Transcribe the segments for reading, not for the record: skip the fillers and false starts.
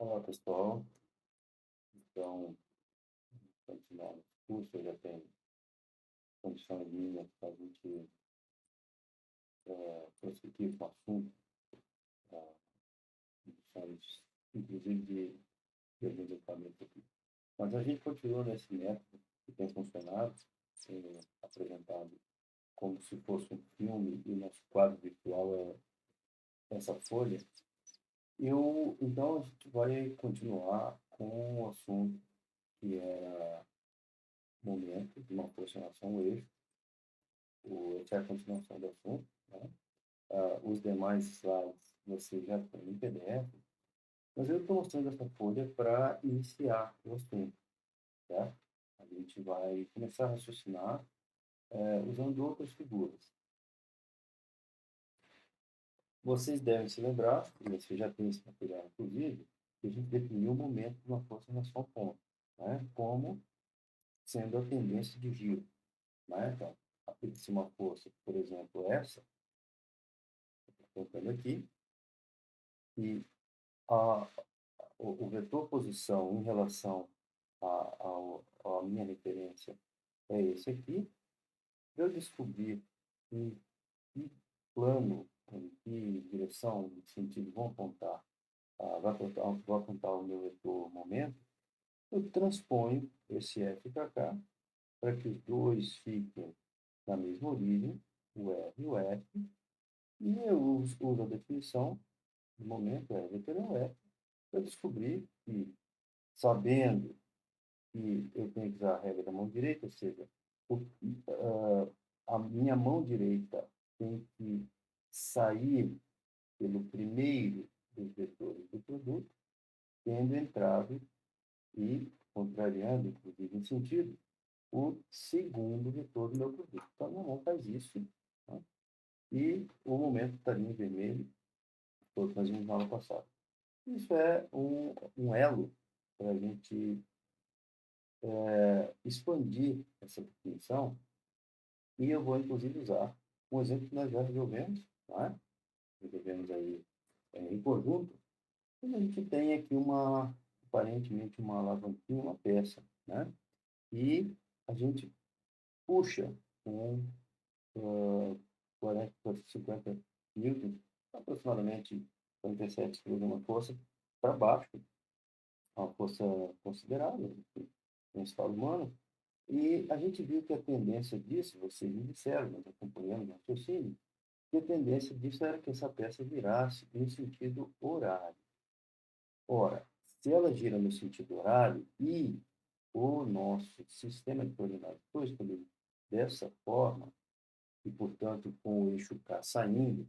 Olá, pessoal. Então, continuar o curso, eu já tenho condições minhas para a gente prosseguir com o assunto, condições, inclusive, de alguns equipamentos aqui. Mas a gente continua nesse método que tem funcionado, apresentado como se fosse um filme, e o nosso quadro virtual é essa folha. Então, a gente vai continuar com o assunto que é momento de uma aproximação ao eixo. Essa é a continuação do assunto, né? Os demais slides você já tem em PDF, mas eu estou mostrando essa folha para iniciar o assunto, certo? A gente vai começar a raciocinar usando outras figuras. Vocês devem se lembrar, e você já tem esse material, inclusive, que a gente definiu o momento de uma força na sua ponta, né? Como sendo a tendência de giro, né? Então, aplica-se uma força, por exemplo, essa, estou colocando aqui, e a, o vetor posição em relação à minha referência é esse aqui. Eu descobrir em que plano, em que direção, em que sentido vão apontar, vou apontar o meu vetor momento, eu transponho esse F para cá, para que os dois fiquem na mesma origem, o R e o F, e eu uso a definição do momento, R vetorial F, para descobrir que, sabendo que eu tenho que usar a regra da mão direita, ou seja, o, a minha mão direita tem que sair pelo primeiro dos vetores do produto, tendo entrado e contrariando, inclusive em sentido, o segundo vetor do meu produto. Então, a minha mão faz isso, né? E o momento estaria em vermelho, foi o que nós vimos na aula passada. Isso é um elo para a gente expandir essa definição. E eu vou, inclusive, usar um exemplo que nós já resolvemos, tá? Resolvemos aí em conjunto. E a gente tem aqui aparentemente, uma alavanquinha, uma peça, né? E a gente puxa com 40, 50 newtons, aproximadamente 47 kg, uma força para baixo, uma força considerável, em escala humana. E a gente viu que a tendência disso, vocês me disseram, nós acompanhamos o raciocínio, que a tendência disso era que essa peça virasse no sentido horário. Ora, se ela gira no sentido horário e o nosso sistema de coordenadas foi escolhido dessa forma, e, portanto, com o eixo K saindo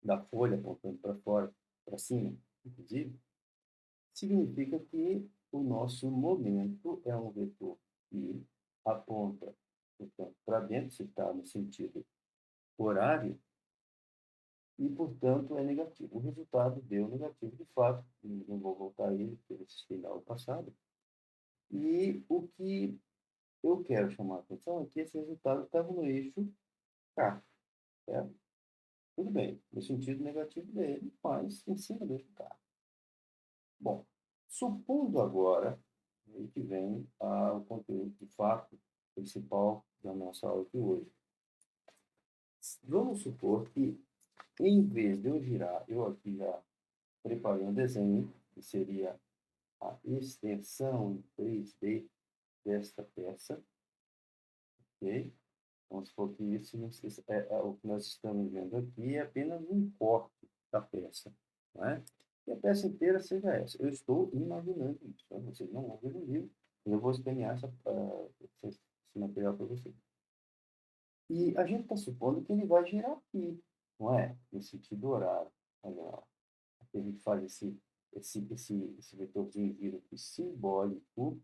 da folha, apontando para fora, para cima, inclusive, significa que o nosso momento é um vetor que aponta, portanto, para dentro, se está no sentido horário, e, portanto, é negativo. O resultado deu negativo de fato, não vou voltar a ele, porque eu assisti na aula passada. E o que eu quero chamar a atenção é que esse resultado estava no eixo K, certo? Tudo bem, no sentido negativo dele, mas em cima do eixo K. Bom, supondo agora, aí que vem o conteúdo de fato principal da nossa aula de hoje. Vamos supor que, em vez de eu girar, eu aqui já preparei um desenho, que seria a extensão em 3D desta peça, ok? Vamos supor que isso o que nós estamos vendo aqui é apenas um corte da peça, não é? E a peça inteira seja essa. Eu estou imaginando isso, tá? Vocês não vão ver no livro, eu vou escanear esse material para vocês. E a gente está supondo que ele vai girar aqui, não é? No sentido horário. Olha lá. Aqui a gente faz esse vetorzinho vira aqui simbólico,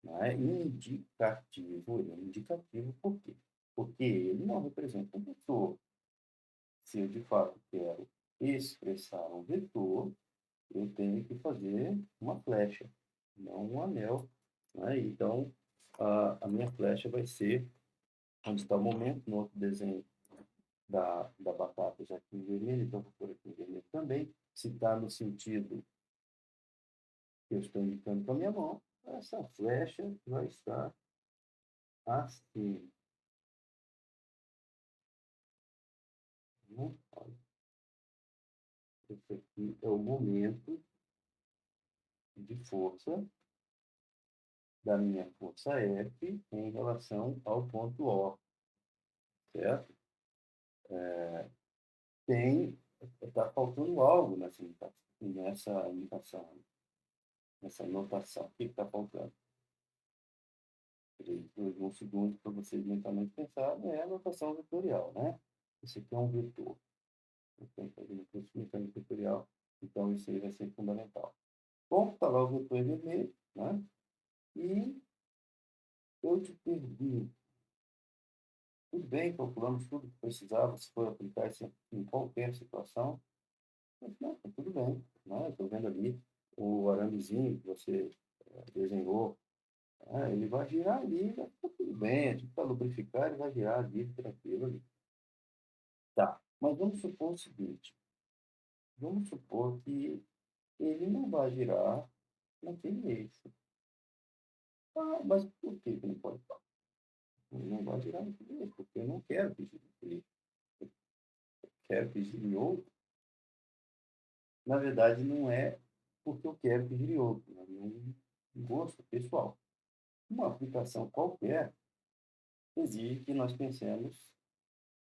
não é? Indicativo. Ele é indicativo por quê? Porque ele não representa um vetor. Se eu de fato quero expressar um vetor, eu tenho que fazer uma flecha, não um anel, né? Então, a minha flecha vai ser onde está o momento, no outro desenho da batata já aqui em vermelho, então vou pôr aqui em vermelho também. Se está no sentido eu estou indicando com a minha mão, essa flecha vai estar assim. Né? Olha, esse aqui é o momento de força da minha força F em relação ao ponto O, certo? Está faltando algo nessa indicação, nessa notação. O que está faltando? 3, 2, 1 segundo para vocês mentalmente pensarem, é a notação vetorial, né? Esse aqui é um vetor. Eu tenho que fazer um curso de mecânica vetorial, então isso aí vai ser fundamental. Bom, está lá o vetor vermelho, né? E eu te pergunto, tudo bem, calculamos tudo que precisava, se for aplicar isso em qualquer situação, mas não, tá tudo bem, né? Estou vendo ali o aramezinho que você desenhou, né? Ele vai girar ali, vai ficar tudo bem, tipo, para lubrificar, ele vai girar ali, tranquilo ali. Tá, mas vamos supor o seguinte, vamos supor que ele não vai girar naquele eixo. Ah, mas por que que não pode? Ele não vai girar naquele eixo, porque eu não quero que gire naquele eixo, eu quero que gire outro. Na verdade, não é porque eu quero que gire outro, é um gosto pessoal. Uma aplicação qualquer exige que nós pensemos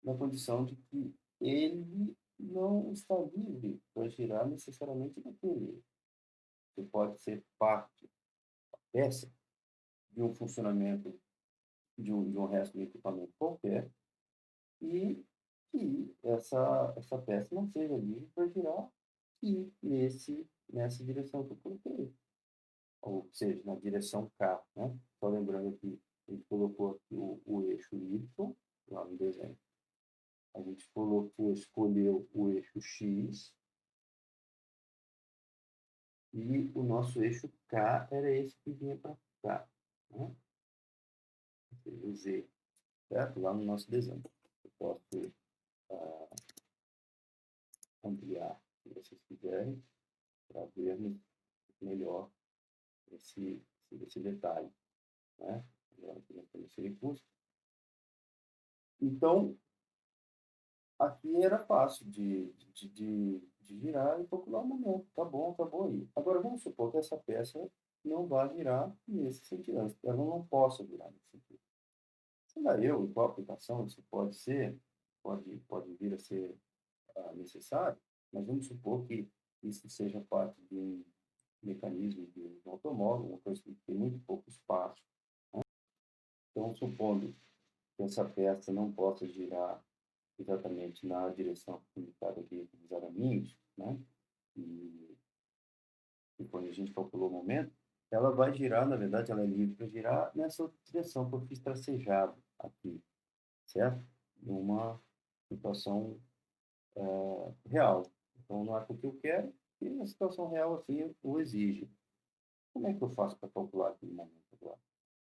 na condição de que ele não está livre para girar necessariamente naquele eixo. Você pode ser parte, peça, de um funcionamento de um resto de equipamento qualquer e que essa peça não seja livre para girar aqui, nessa direção que eu coloquei. Ou seja, na direção K, né? Só lembrando aqui, a gente colocou aqui o eixo Y, lá no desenho. A gente escolheu o eixo X e o nosso eixo K era esse que vinha para cá, né? O Z, certo? Lá no nosso desenho. Eu posso ampliar, se vocês quiserem, para vermos melhor esse detalhe, né? Agora que nós temos esse recurso. Então, aqui era fácil de girar e calcular o momento. Tá bom aí. Agora, vamos supor que essa peça não vá girar nesse sentido. Ela não possa girar nesse sentido. Sei lá, em qual aplicação isso pode vir a ser necessário, mas vamos supor que isso seja parte de um mecanismo de um automóvel, uma coisa que tem muito pouco espaço. Então, supondo que essa peça não possa girar exatamente na direção indicada aqui dos araminhos, né? E, e quando a gente calculou o momento, ela vai girar, na verdade, ela é livre para girar nessa outra direção que eu fiz tracejado aqui, certo? Numa situação real. Então, não é porque eu quero, e na situação real, assim, o exige. Como é que eu faço para calcular aquele momento agora?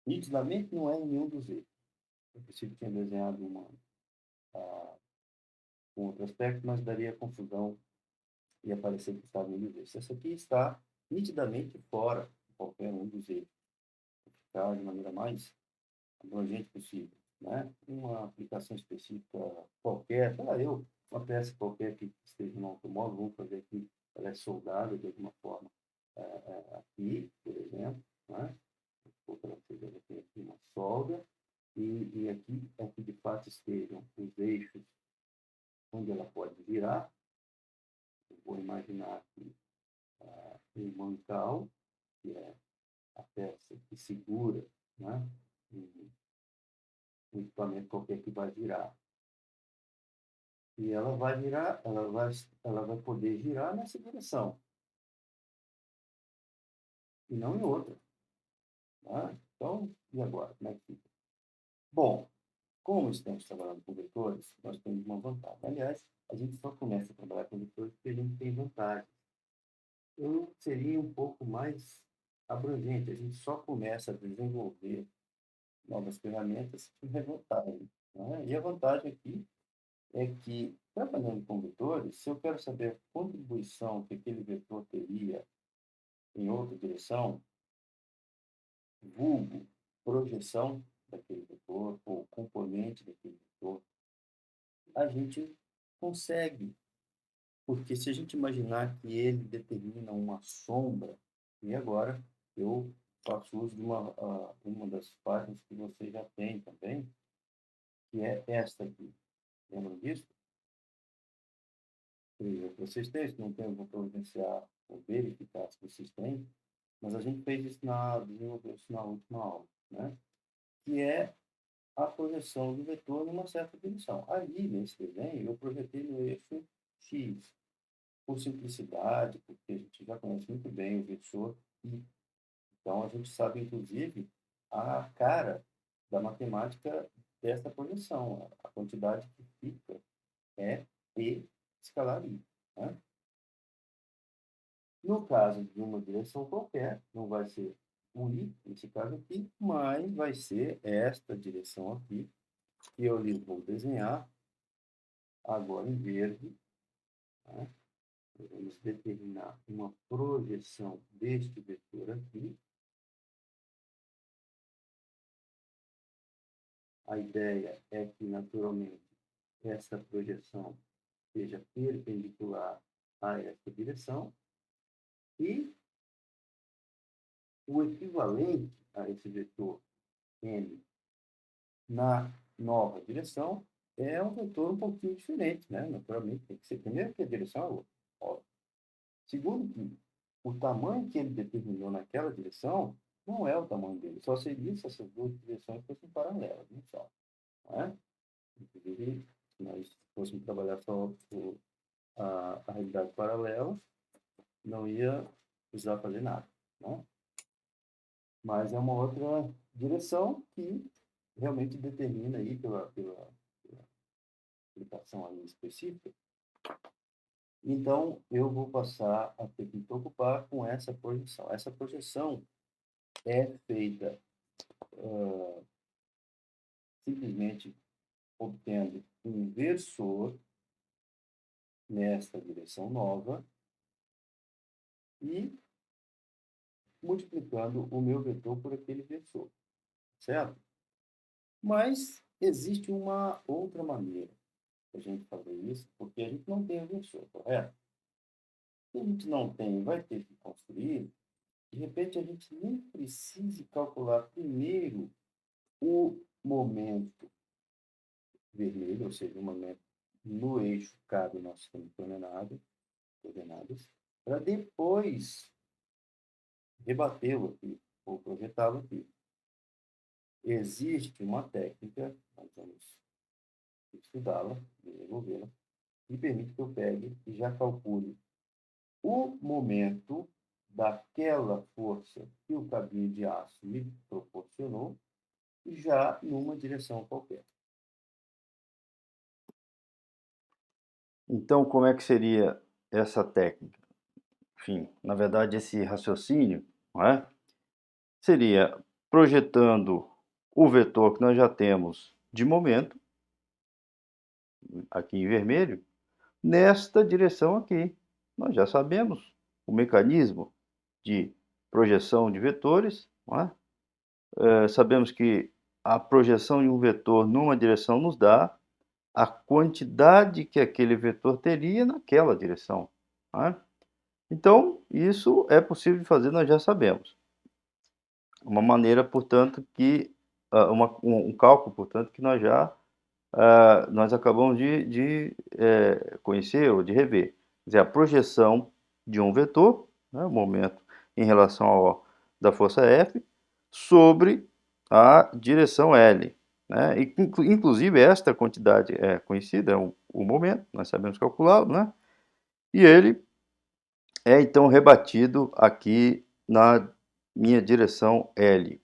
Nitidamente, não é em nenhum dos eixos. Eu preciso tinha desenhado um outro aspecto, mas daria confusão e aparecer que estava em um dos eixos. Essa aqui está nitidamente fora de qualquer um dos eixos. Ficar de maneira mais abrangente possível. Né? Uma aplicação específica qualquer, sei lá, uma peça qualquer que esteja no automóvel, vamos fazer aqui, ela é soldada de alguma forma aqui, por exemplo, né? Ou para vocês, ela tem aqui uma solda, e aqui é que de fato estejam os eixos onde ela pode virar. Eu vou imaginar aqui um mancal, que é a peça que segura, né? Um equipamento qualquer que vai virar. E ela vai virar, ela vai poder girar nessa direção, e não em outra. Tá? Então, e agora? Como é que fica? Bom, como estamos trabalhando com vetores, nós temos uma vantagem. Aliás, a gente só começa a trabalhar com vetores porque a gente tem vantagem. Eu seria um pouco mais abrangente, a gente só começa a desenvolver novas ferramentas se tiver vantagem. Né? E a vantagem aqui é que, trabalhando com vetores, se eu quero saber a contribuição que aquele vetor teria em outra direção, vulgo projeção daquele vetor ou componente daquele vetor, a gente consegue. Porque se a gente imaginar que ele determina uma sombra, e agora eu faço uso de uma das páginas que você já tem também, que é esta aqui. Lembram disso? Vocês têm, se não tem, eu vou providenciar ou verificar se vocês têm, mas a gente fez isso desenvolveu isso na última aula, né? Que é a projeção do vetor numa certa direção. Ali, nesse desenho, eu projetei no eixo X, por simplicidade, porque a gente já conhece muito bem o vetor I. Então, a gente sabe, inclusive, a cara da matemática dessa projeção. A quantidade que fica é E escalar I. Né? No caso de uma direção qualquer, não vai ser o I, nesse caso aqui, mas vai ser esta direção aqui, que eu lhes vou desenhar agora em verde. Né? Vamos determinar uma projeção deste vetor aqui. A ideia é que, naturalmente, essa projeção seja perpendicular a essa direção e o equivalente a esse vetor n na nova direção é um vetor um pouquinho diferente, né? Naturalmente, tem que ser primeiro que a direção é outra. Ó. Segundo que o tamanho que ele determinou naquela direção não é o tamanho dele, só seria se essas duas direções fossem paralelas, não só. Não é? Inclusive, se nós fôssemos trabalhar só a realidade paralela, não ia precisar fazer nada. Né? Mas é uma outra direção que realmente determina aí pela aplicação aí específica. Então, eu vou passar a ter que me preocupar com essa projeção. Essa projeção é feita simplesmente obtendo um versor nesta direção nova e multiplicando o meu vetor por aquele versor, certo? Mas existe uma outra maneira de a gente fazer isso, porque a gente não tem o versor, correto? Se a gente não tem, vai ter que construir, de repente a gente nem precise calcular primeiro o momento vermelho, ou seja, o momento no eixo K do nosso sistema coordenadas, para depois rebatê-lo aqui, ou projetá-lo aqui. Existe uma técnica, nós vamos estudá-la, desenvolvê-la, que permite que eu pegue e já calcule o momento daquela força que o cabinho de aço me proporcionou, já numa direção qualquer. Então, como é que seria essa técnica? Enfim, na verdade, esse raciocínio, não é? Seria projetando o vetor que nós já temos de momento, aqui em vermelho, nesta direção aqui. Nós já sabemos o mecanismo de projeção de vetores, não é? Sabemos que a projeção de um vetor numa direção nos dá a quantidade que aquele vetor teria naquela direção. Não é? Então, isso é possível de fazer, nós já sabemos. Uma maneira, portanto, que um cálculo, portanto, que nós acabamos de conhecer ou de rever. Quer dizer, a projeção de um vetor, né, o momento em relação da força F, sobre a direção L. Né? E, inclusive, esta quantidade é conhecida, é o momento, nós sabemos calculá-lo, né? E ele é, então, rebatido aqui na minha direção L.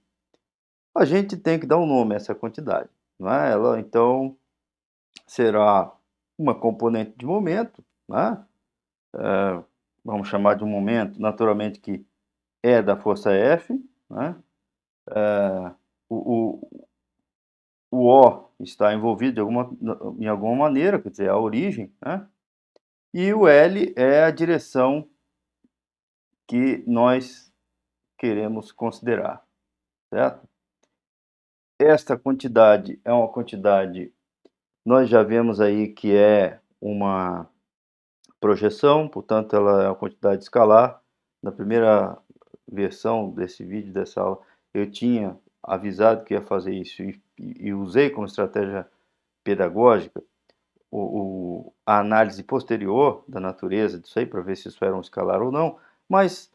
A gente tem que dar um nome a essa quantidade. Não é? Ela, então, será uma componente de momento, né? Vamos chamar de um momento, naturalmente, que é da força F, né? O, o, o O está envolvido em alguma maneira, quer dizer, a origem, né? E o L é a direção que nós queremos considerar, certo? Esta quantidade é uma quantidade, nós já vemos aí que é uma projeção, portanto ela é uma quantidade escalar. Na primeira versão desse vídeo, dessa aula, eu tinha avisado que ia fazer isso e usei como estratégia pedagógica a análise posterior da natureza disso aí, para ver se isso era um escalar ou não, mas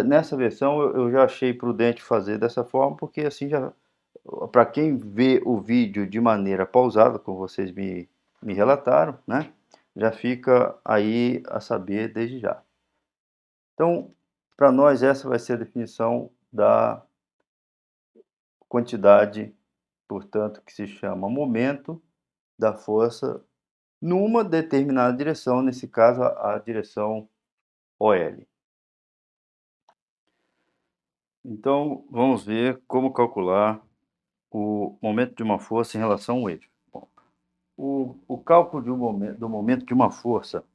nessa versão eu já achei prudente fazer dessa forma, porque assim já, para quem vê o vídeo de maneira pausada, como vocês me relataram, né, já fica aí a saber desde já. Então, para nós essa vai ser a definição da quantidade, portanto, que se chama momento da força numa determinada direção, nesse caso a direção OL. Então, vamos ver como calcular o momento de uma força em relação ao eixo. Bom, o cálculo do momento de uma força,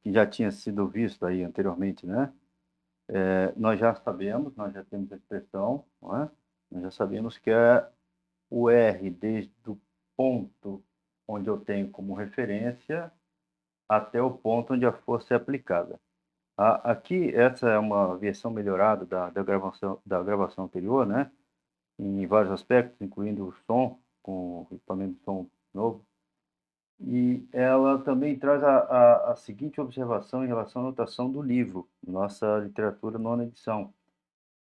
que já tinha sido visto aí anteriormente, né? Nós já sabemos, nós já temos a expressão, não é? Nós já sabemos que é o R desde o ponto onde eu tenho como referência até o ponto onde a força é aplicada. Aqui, essa é uma versão melhorada da gravação anterior, né? Em vários aspectos, incluindo o som, com o equipamento de som novo. E ela também traz a seguinte observação em relação à notação do livro, nossa literatura nona edição.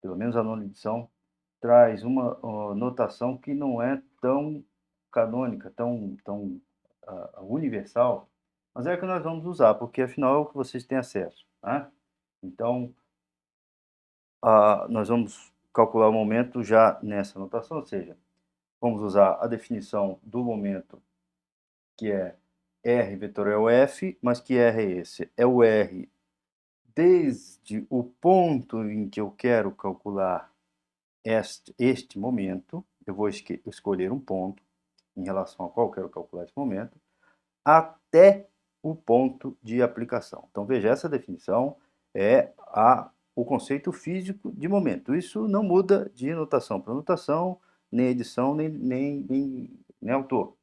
Pelo menos a nona edição traz uma notação que não é tão canônica, tão universal, mas é a que nós vamos usar, porque afinal é o que vocês têm acesso, né? Então, nós vamos calcular o momento já nessa notação, ou seja, vamos usar a definição do momento, que é R vetorial F, mas que R é esse? É o R desde o ponto em que eu quero calcular este momento, eu vou escolher um ponto em relação ao qual eu quero calcular esse momento, até o ponto de aplicação. Então, veja, essa definição é o conceito físico de momento. Isso não muda de notação para notação, nem edição, nem autor.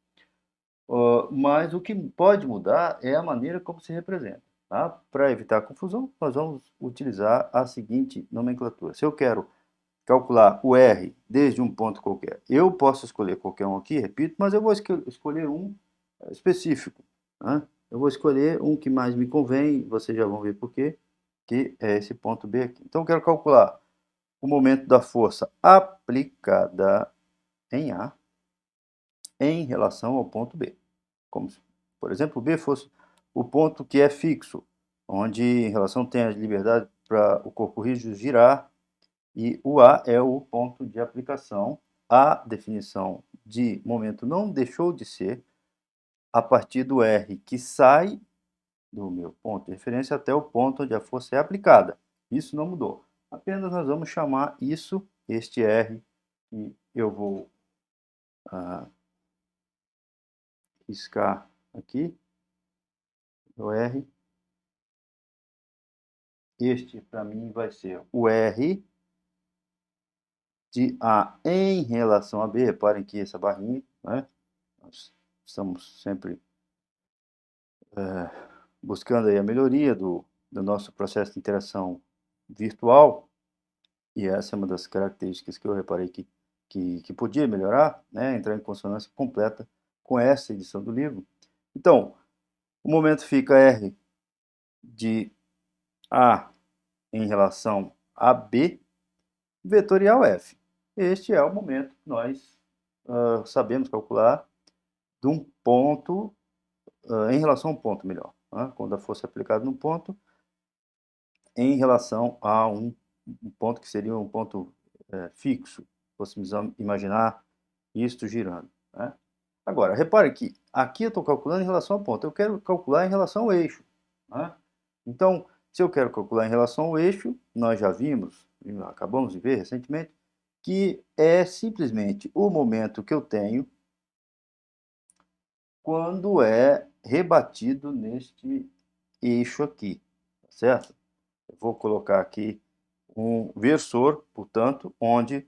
Mas o que pode mudar é a maneira como se representa. Tá? Para evitar confusão, nós vamos utilizar a seguinte nomenclatura. Se eu quero calcular o R desde um ponto qualquer, eu posso escolher qualquer um aqui, repito, mas eu vou escolher um específico. Né? Eu vou escolher um que mais me convém, vocês já vão ver por quê, que é esse ponto B aqui. Então, eu quero calcular o momento da força aplicada em A em relação ao ponto B. Como se, por exemplo, o B fosse o ponto que é fixo, onde em relação tem a liberdade para o corpo rígido girar, e o A é o ponto de aplicação. A definição de momento não deixou de ser a partir do R que sai do meu ponto de referência até o ponto onde a força é aplicada. Isso não mudou. Apenas nós vamos chamar isso, este R, e eu vou riscar aqui, o R. Este, para mim, vai ser o R de A em relação a B. Reparem que essa barrinha, né? Nós estamos sempre buscando aí a melhoria do nosso processo de interação virtual, e essa é uma das características que eu reparei que podia melhorar, né? Entrar em consonância completa com essa edição do livro. Então, o momento fica R de A em relação a B, vetorial F. Este é o momento que nós sabemos calcular de um ponto, em relação a um ponto, melhor. Né? Quando a força é aplicada num ponto, em relação a um ponto que seria um ponto fixo. Fôssemos imaginar isto girando. Né? Agora, repare que aqui eu estou calculando em relação ao ponto. Eu quero calcular em relação ao eixo. Né? Então, se eu quero calcular em relação ao eixo, nós já vimos, acabamos de ver recentemente, que é simplesmente o momento que eu tenho quando é rebatido neste eixo aqui, tá certo? vou colocar aqui um versor, portanto, onde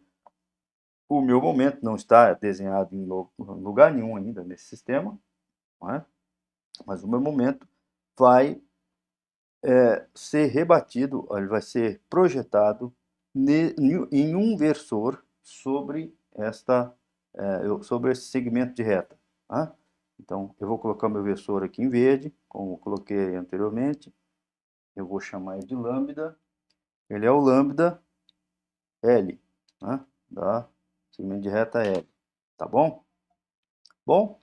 o meu momento não está desenhado em lugar nenhum ainda nesse sistema, não é? Mas o meu momento vai ser rebatido, ele vai ser projetado em um versor sobre sobre esse segmento de reta. Tá? Então, eu vou colocar meu versor aqui em verde, como eu coloquei anteriormente. Eu vou chamar ele de lambda. Ele é o lambda L, né? Da segmento de reta L. Tá bom? Bom,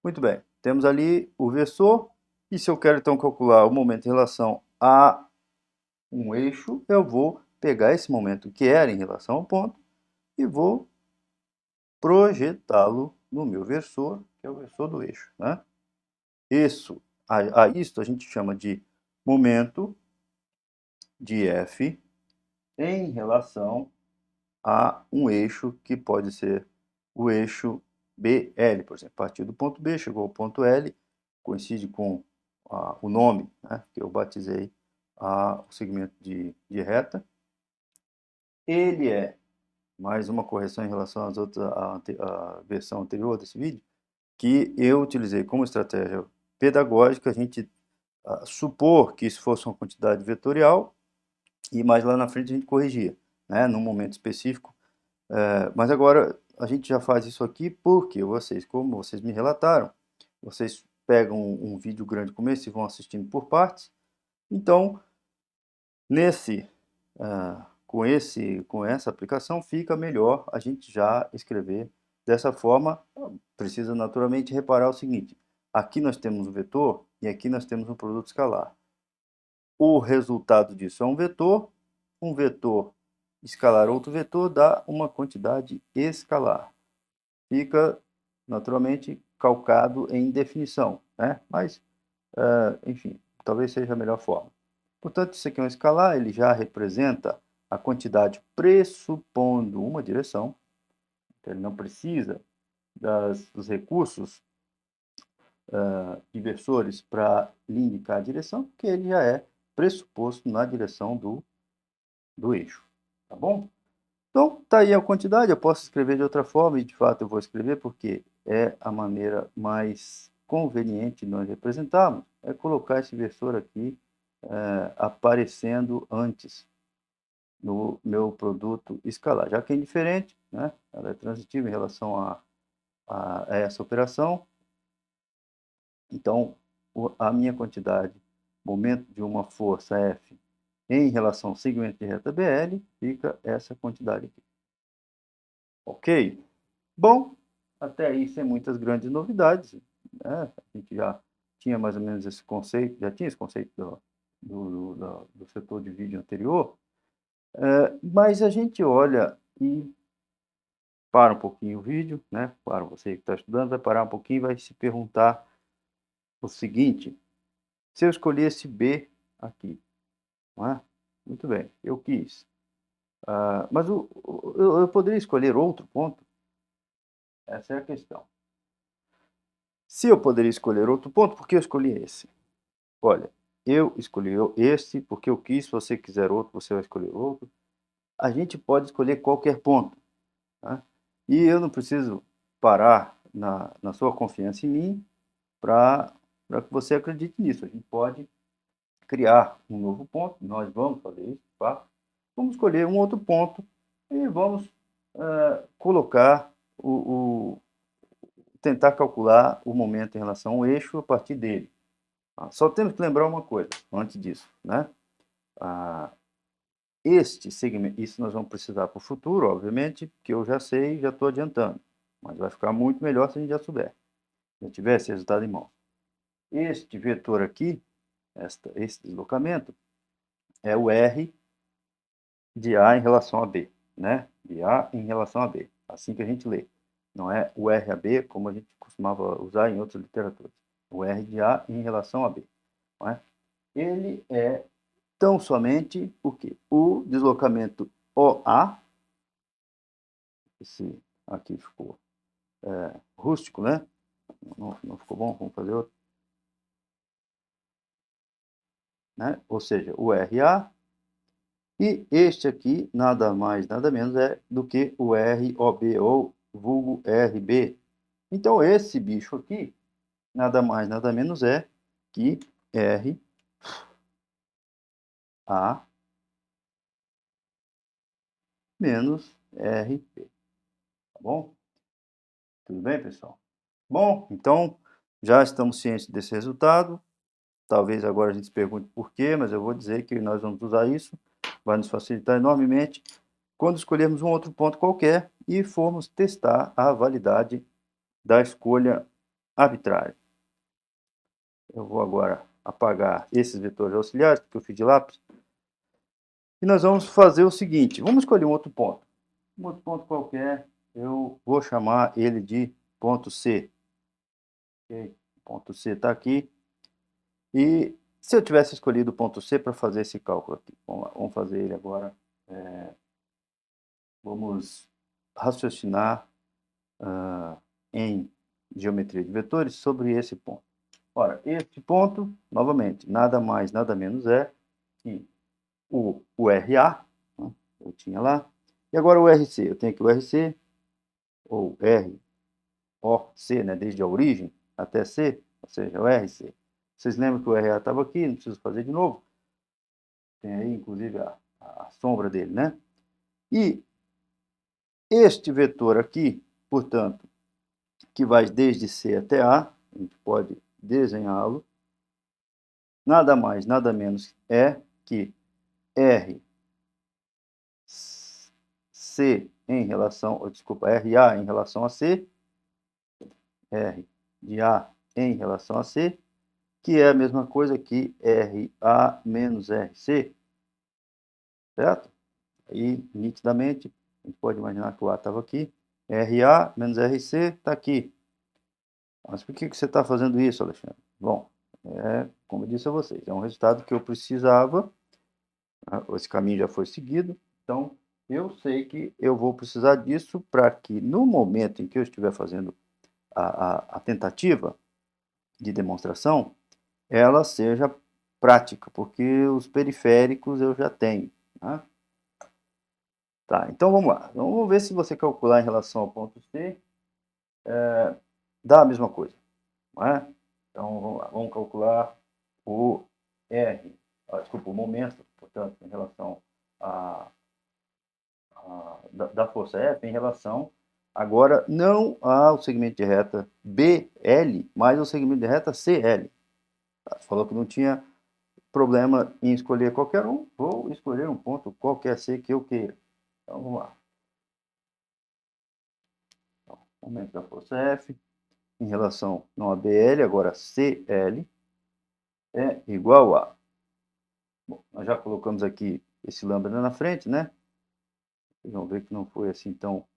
muito bem. Temos ali o versor. E se eu quero então calcular o momento em relação a um eixo, eu vou pegar esse momento que era em relação ao ponto e vou projetá-lo no meu versor, que é o versor do eixo. Né? Isto a gente chama de momento de F em relação a um eixo que pode ser o eixo BL, por exemplo. Partiu do ponto B, chegou ao ponto L, coincide com o nome, né, que eu batizei o segmento de reta. Ele é, mais uma correção em relação às outras, à versão anterior desse vídeo, que eu utilizei como estratégia pedagógica, a gente supor que isso fosse uma quantidade vetorial e mais lá na frente a gente corrigia, né, num momento específico. Mas agora a gente já faz isso aqui porque vocês, como vocês me relataram, vocês pegam um vídeo grande como esse e vão assistindo por partes. Então, com essa aplicação fica melhor a gente já escrever dessa forma. Precisa naturalmente reparar o seguinte: aqui nós temos um vetor e aqui nós temos um produto escalar. O resultado disso é um vetor escalar outro vetor dá uma quantidade escalar. Fica naturalmente calcado em definição, né? Mas, enfim, talvez seja a melhor forma. Portanto, isso aqui é um escalar, ele já representa a quantidade pressupondo uma direção, então ele não precisa dos recursos inversores para lhe indicar a direção, porque ele já é pressuposto na direção do eixo, tá bom? Então, tá aí a quantidade, eu posso escrever de outra forma, e de fato eu vou escrever porque é a maneira mais conveniente de nós representarmos, é colocar esse versor aqui aparecendo antes no meu produto escalar, já que é indiferente, né? Ela é transitiva em relação a essa operação, então a minha quantidade, momento de uma força F em relação ao segmento de reta BL, fica essa quantidade aqui. Ok? Bom, até aí sem muitas grandes novidades, né? A gente já tinha mais ou menos esse conceito, já tinha esse conceito do setor de vídeo anterior, mas a gente olha e para um pouquinho o vídeo, né? Para você que está estudando, vai parar um pouquinho e vai se perguntar o seguinte: se eu escolhesse B aqui, não é? Muito bem, eu quis. Mas eu poderia escolher outro ponto? Essa é a questão. Se eu poderia escolher outro ponto, por que eu escolhi esse? Olha, eu escolhi esse porque eu quis, se você quiser outro, você vai escolher outro. A gente pode escolher qualquer ponto. Tá? E eu não preciso parar na sua confiança em mim para que você acredite nisso. A gente pode criar um novo ponto, nós vamos fazer isso, tá? Vamos escolher um outro ponto e vamos colocar tentar calcular o momento em relação ao eixo a partir dele. Só temos que lembrar uma coisa antes disso, né? Este segmento, isso nós vamos precisar para o futuro, obviamente, que eu já sei, já estou adiantando, mas vai ficar muito melhor se a gente já souber, se já tiver esse resultado em mão. Este vetor aqui, esse deslocamento, é o R de A em relação a B, né? De A em relação a B, assim que a gente lê. Não é o R a B, como a gente costumava usar em outras literaturas. O R de A em relação a B. Não é? Ele é tão somente o quê? O deslocamento OA, esse aqui ficou rústico, né? Não ficou bom, vamos fazer outro. Né? Ou seja, o RA E este aqui, nada mais, nada menos é do que o ROB, ou vulgo RB. Então, esse bicho aqui, nada mais, nada menos é que RA menos RP. Tá bom? Tudo bem, pessoal? Bom, então, já estamos cientes desse resultado. Talvez agora a gente se pergunte por quê, mas eu vou dizer que nós vamos usar isso. Vai nos facilitar enormemente quando escolhermos um outro ponto qualquer e formos testar a validade da escolha arbitrária. Eu vou agora apagar esses vetores auxiliares, porque eu fiz de lápis. E nós vamos fazer o seguinte, vamos escolher um outro ponto. Um outro ponto qualquer, eu vou chamar ele de ponto C. Okay? Ponto C está aqui. E se eu tivesse escolhido o ponto C para fazer esse cálculo aqui? Vamos lá, vamos fazer ele agora. Vamos raciocinar em geometria de vetores sobre esse ponto. Ora, este ponto, novamente, nada mais, nada menos é que o RA, né, eu tinha lá, e agora o RC, eu tenho aqui o RC, ou ROC, né, desde a origem até C, ou seja, o RC. Vocês lembram que o RA estava aqui, não preciso fazer de novo. Tem aí, inclusive, a sombra dele, né? E este vetor aqui, portanto, que vai desde C até A, a gente pode desenhá-lo, nada mais, nada menos é que R C em relação, desculpa, RA em relação a C, R de A em relação a C, que é a mesma coisa que RA menos RC, certo? Aí, nitidamente, a gente pode imaginar que o A estava aqui, RA menos RC está aqui. Mas por que você está fazendo isso, Alexandre? Bom, como eu disse a vocês, é um resultado que eu precisava, esse caminho já foi seguido, então eu sei que eu vou precisar disso para que no momento em que eu estiver fazendo a tentativa de demonstração, ela seja prática, porque os periféricos eu já tenho. Né? Tá, então vamos lá. Vamos ver se você calcular em relação ao ponto C, dá a mesma coisa. Não é? Então vamos lá, vamos calcular o R, desculpa, o momento, portanto, em relação da força F em relação, agora, não ao segmento de reta BL, mas ao segmento de reta CL. Você falou que não tinha problema em escolher qualquer um, vou escolher um ponto qualquer C que eu queira. Então, vamos lá. Então, momento da força F em relação, não a BL, agora CL, é igual a... Bom, nós já colocamos aqui esse lambda na frente, né? Vocês vão ver que não foi assim tão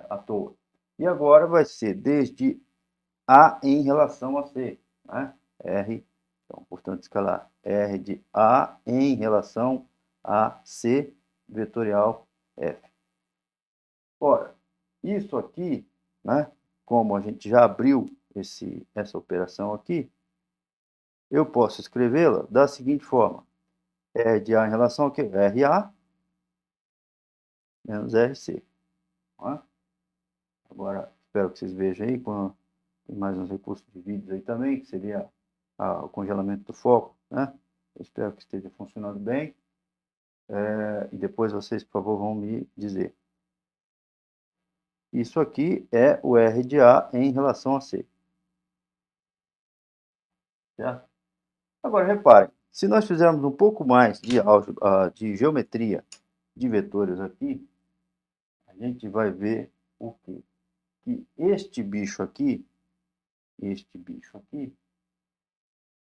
à toa. E agora vai ser desde A em relação a C, né? R, então, portanto, escalar R de A em relação a C vetorial F. Ora, isso aqui, né, como a gente já abriu essa operação aqui, eu posso escrevê-la da seguinte forma. R de A em relação ao quê? RA menos RC. Né? Agora, espero que vocês vejam aí, tem mais uns recursos de vídeos aí também, que seria o congelamento do foco, né? Eu espero que esteja funcionando bem. E depois vocês, por favor, vão me dizer. Isso aqui é o R de A em relação a C. Certo? Agora, reparem, se nós fizermos um pouco mais de álgebra, de geometria de vetores aqui, a gente vai ver o quê? Que este bicho aqui,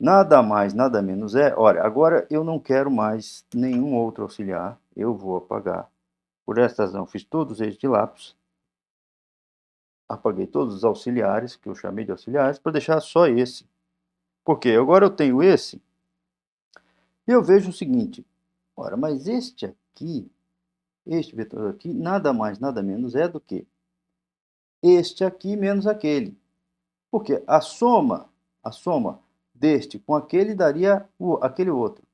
nada mais, nada menos é... Olha, agora eu não quero mais nenhum outro auxiliar, eu vou apagar. Por esta razão, fiz todos eles de lápis. Apaguei todos os auxiliares, que eu chamei de auxiliares, para deixar só esse. Porque agora eu tenho esse, e eu vejo o seguinte, ora, mas este vetor aqui, nada mais, nada menos é do que este aqui menos aquele. Porque a soma deste com aquele daria aquele outro.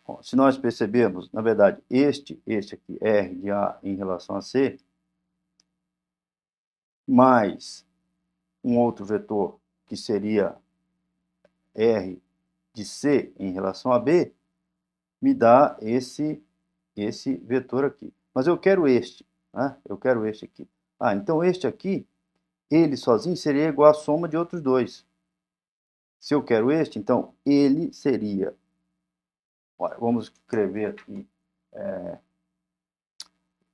Bom, se nós percebermos, na verdade, este aqui, R de A em relação a C, mais um outro vetor que seria R de C em relação a B, me dá esse vetor aqui. Mas eu quero este, né? Eu quero este aqui. Ah, então este aqui, ele sozinho seria igual à soma de outros dois. Se eu quero este, então ele seria... Olha, vamos escrever aqui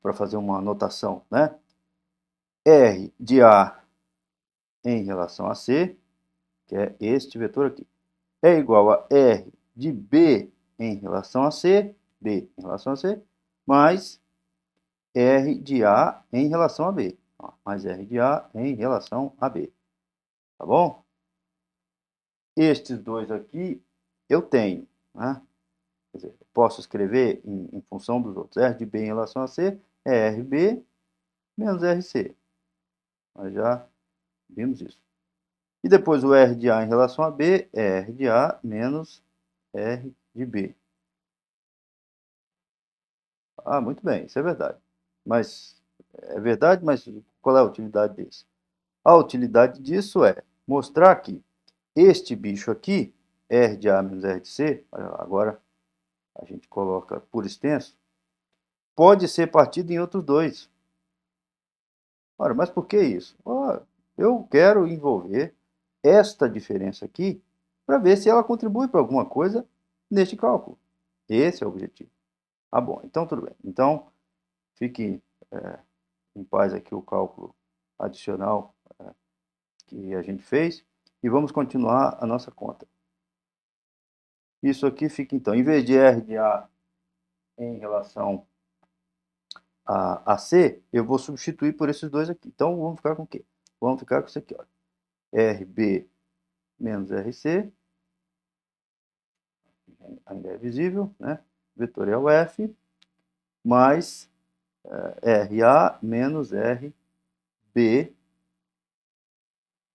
para fazer uma anotação, né? R de A em relação a C, que é este vetor aqui, é igual a R de B em relação a C, B em relação a C, mais R de A em relação a B. Ó, mais R de A em relação a B. Tá bom? Estes dois aqui eu tenho, né? Quer dizer, posso escrever em função dos outros. R de B em relação a C é RB menos RC. Nós já vimos isso. E depois o R de A em relação a B é R de A menos R de B. Ah, muito bem, isso é verdade. Mas é verdade, mas qual é a utilidade disso? A utilidade disso é mostrar que este bicho aqui, R de A menos R de C, agora a gente coloca por extenso, pode ser partido em outros dois. Ora, mas por que isso? Eu quero envolver esta diferença aqui para ver se ela contribui para alguma coisa neste cálculo. Esse é o objetivo. Ah, bom, então tudo bem. Então, fique em paz aqui o cálculo adicional que a gente fez e vamos continuar a nossa conta. Isso aqui fica então, em vez de R de A em relação a C, eu vou substituir por esses dois aqui. Então, vamos ficar com o quê? Vamos ficar com isso aqui, ó. RB menos RC, ainda é visível, né? Vetorial F, mais RA menos RB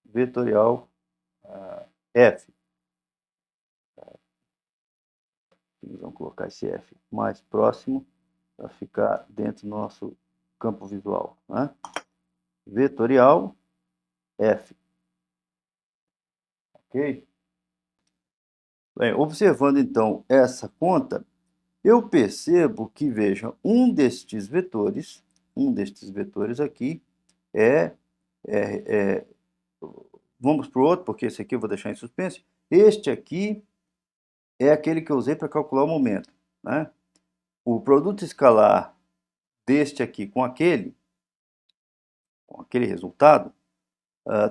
vetorial F. Vamos colocar esse F mais próximo para ficar dentro do nosso campo visual, né? Vetorial F. Ok? Bem, observando então essa conta, eu percebo que, veja, um destes vetores aqui é, é vamos para o outro, porque esse aqui eu vou deixar em suspense. Este aqui é aquele que eu usei para calcular o momento, né? O produto escalar deste aqui com aquele resultado,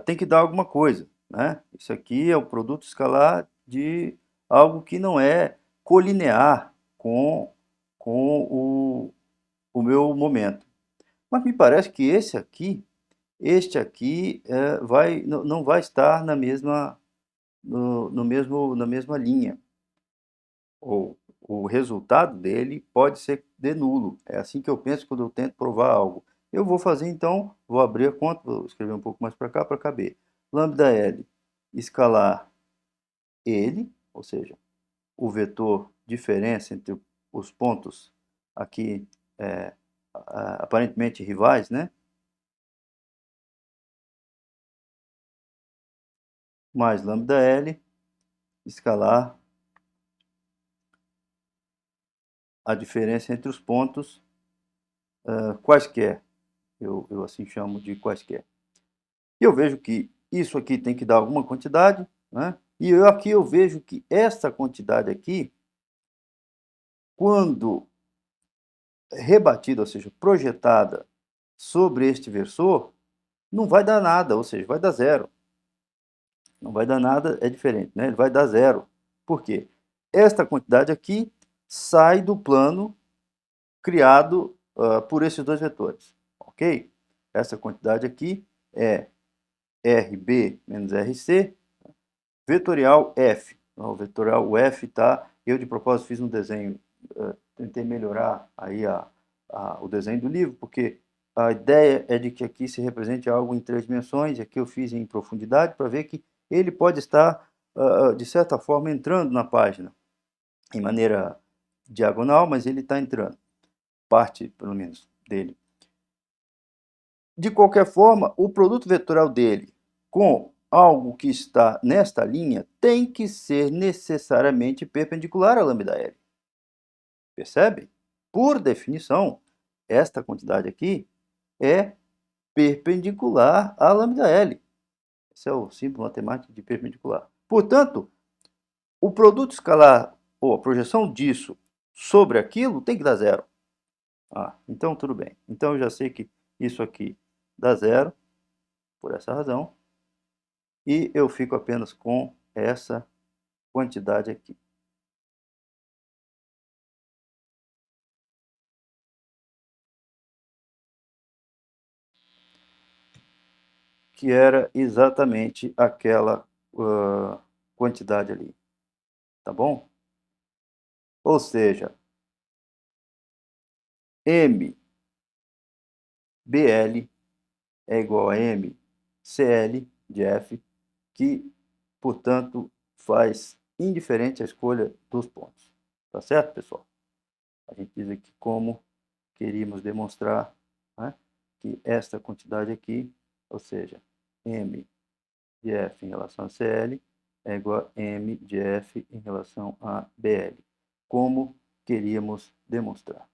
tem que dar alguma coisa, né? Isso aqui é o produto escalar de algo que não é colinear com o meu momento. Mas me parece que este aqui não vai estar na mesma, na mesma linha. Ou o resultado dele pode ser de nulo. É assim que eu penso quando eu tento provar algo. Eu vou fazer então, vou abrir a conta, vou escrever um pouco mais para cá, para caber. Lambda L, escalar ele, ou seja, o vetor diferença entre os pontos aqui aparentemente rivais, né? Mais lambda L, escalar a diferença entre os pontos quaisquer. Eu assim chamo de quaisquer. E eu vejo que isso aqui tem que dar alguma quantidade, né? E aqui eu vejo que essa quantidade aqui, quando rebatida, ou seja, projetada sobre este versor, não vai dar nada, ou seja, vai dar zero. Não vai dar nada, é diferente, né? Ele vai dar zero. Por quê? Esta quantidade aqui sai do plano criado por esses dois vetores, ok? Essa quantidade aqui é RB menos RC, vetorial F. O vetorial F tá, eu de propósito fiz um desenho, tentei melhorar aí o desenho do livro, porque a ideia é de que aqui se represente algo em 3 dimensões, e aqui eu fiz em profundidade para ver que ele pode estar, de certa forma, entrando na página em maneira diagonal, mas ele está entrando. Parte, pelo menos, dele. De qualquer forma, o produto vetorial dele com algo que está nesta linha tem que ser necessariamente perpendicular a lambda L. Percebe? Por definição, esta quantidade aqui é perpendicular a lambda L. Esse é o símbolo matemático de perpendicular. Portanto, o produto escalar, ou a projeção disso sobre aquilo, tem que dar zero. Então tudo bem. Então eu já sei que isso aqui dá zero, por essa razão, e eu fico apenas com essa quantidade aqui. Que era exatamente aquela quantidade ali. Tá bom? Ou seja, MBL é igual a MCL de F, que, portanto, faz indiferente a escolha dos pontos. Tá certo, pessoal? A gente diz aqui como queríamos demonstrar, né, que esta quantidade aqui, ou seja, M de F em relação a CL, é igual a M de F em relação a BL, como queríamos demonstrar.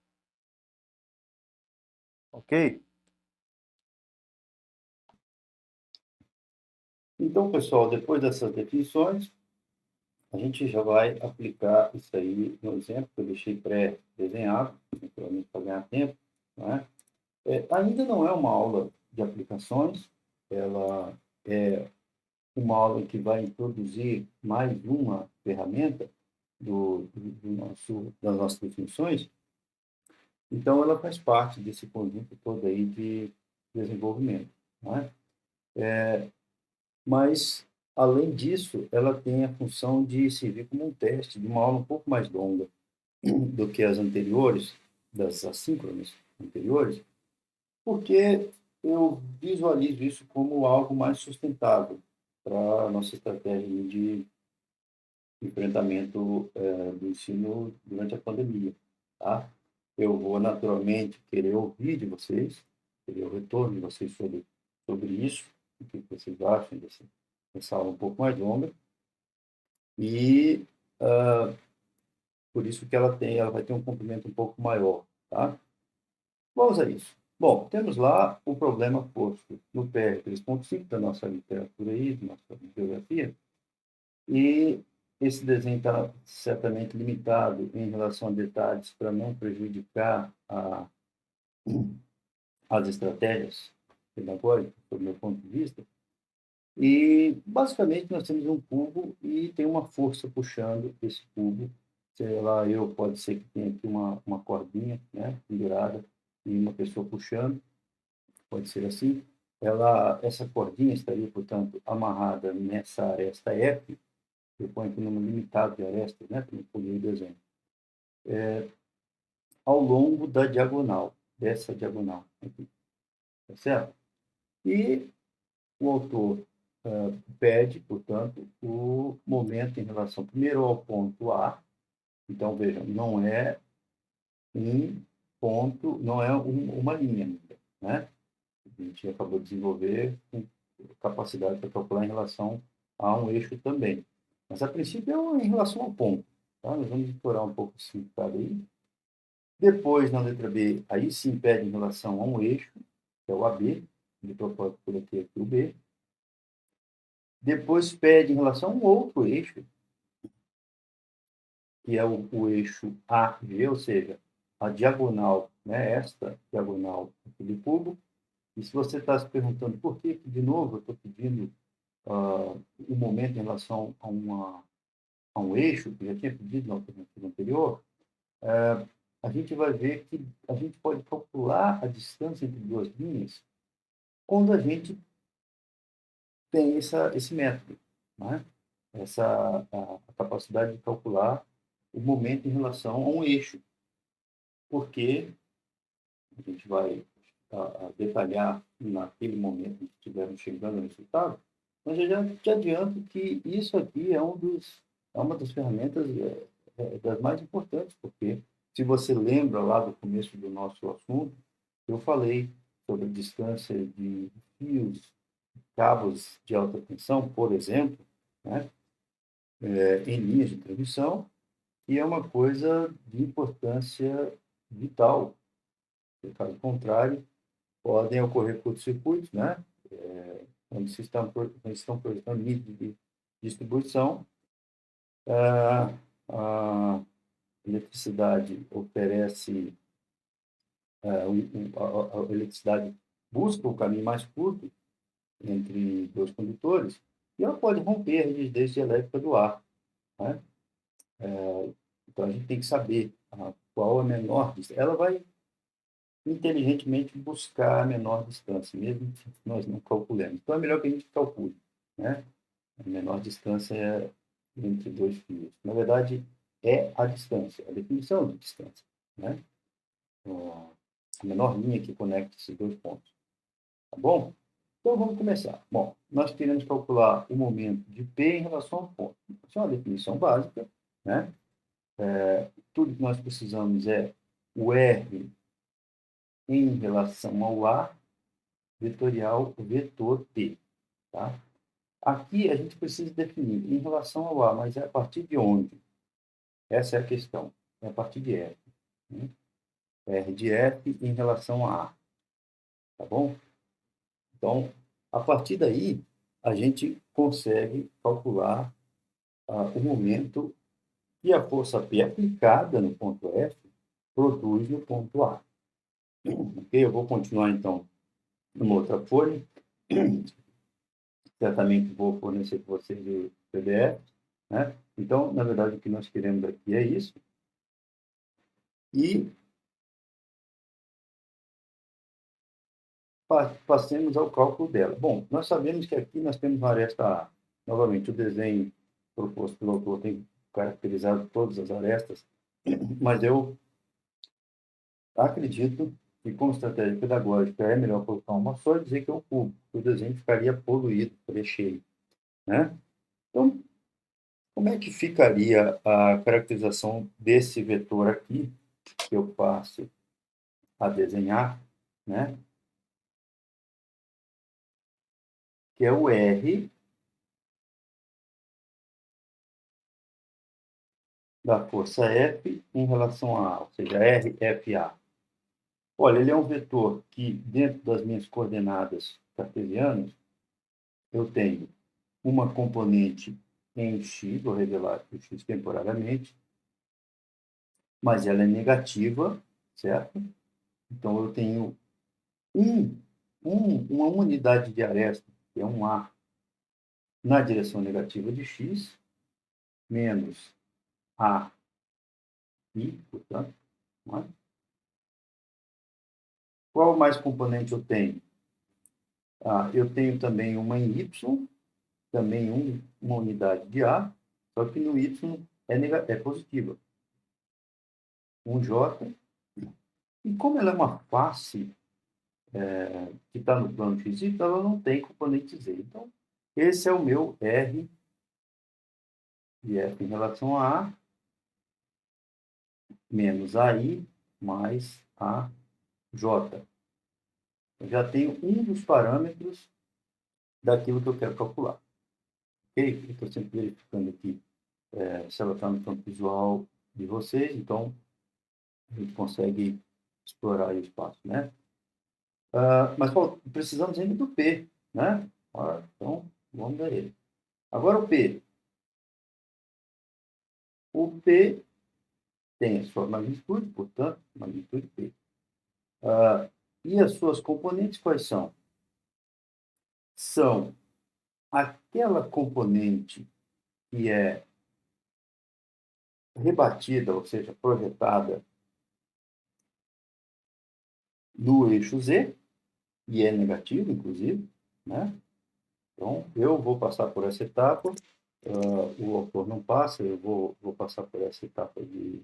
Ok? Então, pessoal, depois dessas definições, a gente já vai aplicar isso aí no exemplo que eu deixei pré-desenhado, naturalmente para ganhar tempo, né? Ainda não é uma aula de aplicações, ela é uma aula que vai introduzir mais uma ferramenta das nossas definições, então ela faz parte desse conjunto todo aí de desenvolvimento, né? Mas, além disso, ela tem a função de servir como um teste de uma aula um pouco mais longa do que as anteriores, das assíncronas anteriores, porque eu visualizo isso como algo mais sustentável para a nossa estratégia de enfrentamento do ensino durante a pandemia. Tá? Eu vou, naturalmente, querer ouvir de vocês, querer o retorno de vocês sobre isso, o que vocês acham dessa aula um pouco mais longa, e por isso que ela vai ter um comprimento um pouco maior. Tá? Vamos a isso. Bom, temos lá o problema posto no PR 3.5 da nossa literatura aí, da nossa bibliografia, e esse desenho está certamente limitado em relação a detalhes para não prejudicar as estratégias pedagógicas, do meu ponto de vista. E, basicamente, nós temos um cubo e tem uma força puxando esse cubo. Sei lá, pode ser que tenha aqui uma cordinha, né, pendurada, e uma pessoa puxando, pode ser assim. Essa cordinha estaria, portanto, amarrada nessa aresta F, eu ponho aqui número limitado de arestas, né, para não poder o desenho, ao longo da diagonal, dessa diagonal aqui, tá certo? E o autor pede, portanto, o momento em relação, primeiro, ao ponto A. Então, vejam, não é um ponto, não é uma linha ainda, né? A gente acabou de desenvolver com capacidade para calcular em relação a um eixo também. Mas, a princípio, é em relação ao ponto. Tá? Nós vamos explorar um pouco esse significado aí. Depois, na letra B, aí sim pede em relação a um eixo, que é o AB, de propósito por aqui o B. Depois pede em relação a um outro eixo, que é o eixo AG, ou seja, a diagonal, né, esta diagonal do cubo. E se você está se perguntando por que, de novo, eu estou pedindo um momento em relação a um eixo, que já tinha pedido na alternativa anterior, a gente vai ver que a gente pode calcular a distância entre duas linhas quando a gente tem esse método, né? A capacidade de calcular o momento em relação a um eixo, porque a gente vai detalhar naquele momento que estivermos chegando no resultado, mas eu já te adianto que isso aqui é uma das ferramentas das mais importantes, porque se você lembra lá do começo do nosso assunto, eu falei sobre a distância de fios, cabos de alta tensão, por exemplo, né, em linhas de transmissão, e é uma coisa de importância vital. Caso contrário, podem ocorrer curtos-circuitos, né? Quando se estão projetando níveis de distribuição, a eletricidade oferece, a eletricidade busca o caminho mais curto entre dois condutores e ela pode romper a rigidez elétrica do ar, né? Então, a gente tem que saber qual a menor distância. Ela vai inteligentemente buscar a menor distância, mesmo que nós não calculemos. Então, é melhor que a gente calcule, né? A menor distância é entre dois fios. Na verdade, é a distância, a definição de distância, né? A menor linha que conecta esses dois pontos. Tá bom? Então, vamos começar. Bom, nós queremos calcular o momento de P em relação ao ponto. Isso é uma definição básica, né? Tudo que nós precisamos é o R em relação ao A, vetorial vetor P. Tá? Aqui a gente precisa definir em relação ao A, mas é a partir de onde? Essa é a questão. É a partir de F. Né? R de F em relação a A. Tá bom? Então, a partir daí, a gente consegue calcular o momento que a força P aplicada no ponto F produz no ponto A. Ok? Eu vou continuar, então, numa outra folha. Certamente vou fornecer para vocês o PDF. Né? Então, na verdade, o que nós queremos aqui é isso. E passemos ao cálculo dela. Bom, nós sabemos que aqui nós temos uma aresta A. Novamente, o desenho proposto pelo autor tem caracterizado todas as arestas, mas eu acredito que, como estratégia pedagógica, é melhor colocar uma só e dizer que é um cubo, porque o desenho ficaria poluído, ficaria cheio. Né? Então, como é que ficaria a caracterização desse vetor aqui, que eu passo a desenhar, né? Que é o R da força F em relação a A, ou seja, RFA. Olha, ele é um vetor que, dentro das minhas coordenadas cartesianas, eu tenho uma componente em x, vou revelar o x temporariamente, mas ela é negativa, certo? Então, eu tenho uma unidade de aresta, que é um A, na direção negativa de x, menos A I, portanto. Né? Qual mais componente eu tenho? Eu tenho também uma em Y, também uma unidade de A, só que no Y é positiva. Um J. E como ela é uma face que está no plano x, ela não tem componente Z. Então, esse é o meu R de F em relação a A, menos AI, mais a J. Eu já tenho um dos parâmetros daquilo que eu quero calcular. Ok? Eu estou sempre verificando aqui se ela está no campo visual de vocês, então a gente consegue explorar o espaço, né? Mas precisamos ainda do P, né? Então, vamos ver ele. Agora o P. O P tem a sua magnitude, portanto, magnitude P. E as suas componentes quais são? São aquela componente que é rebatida, ou seja, projetada no eixo Z, e é negativo, inclusive, né? Então, eu vou passar por essa etapa, o autor não passa, eu vou passar por essa etapa de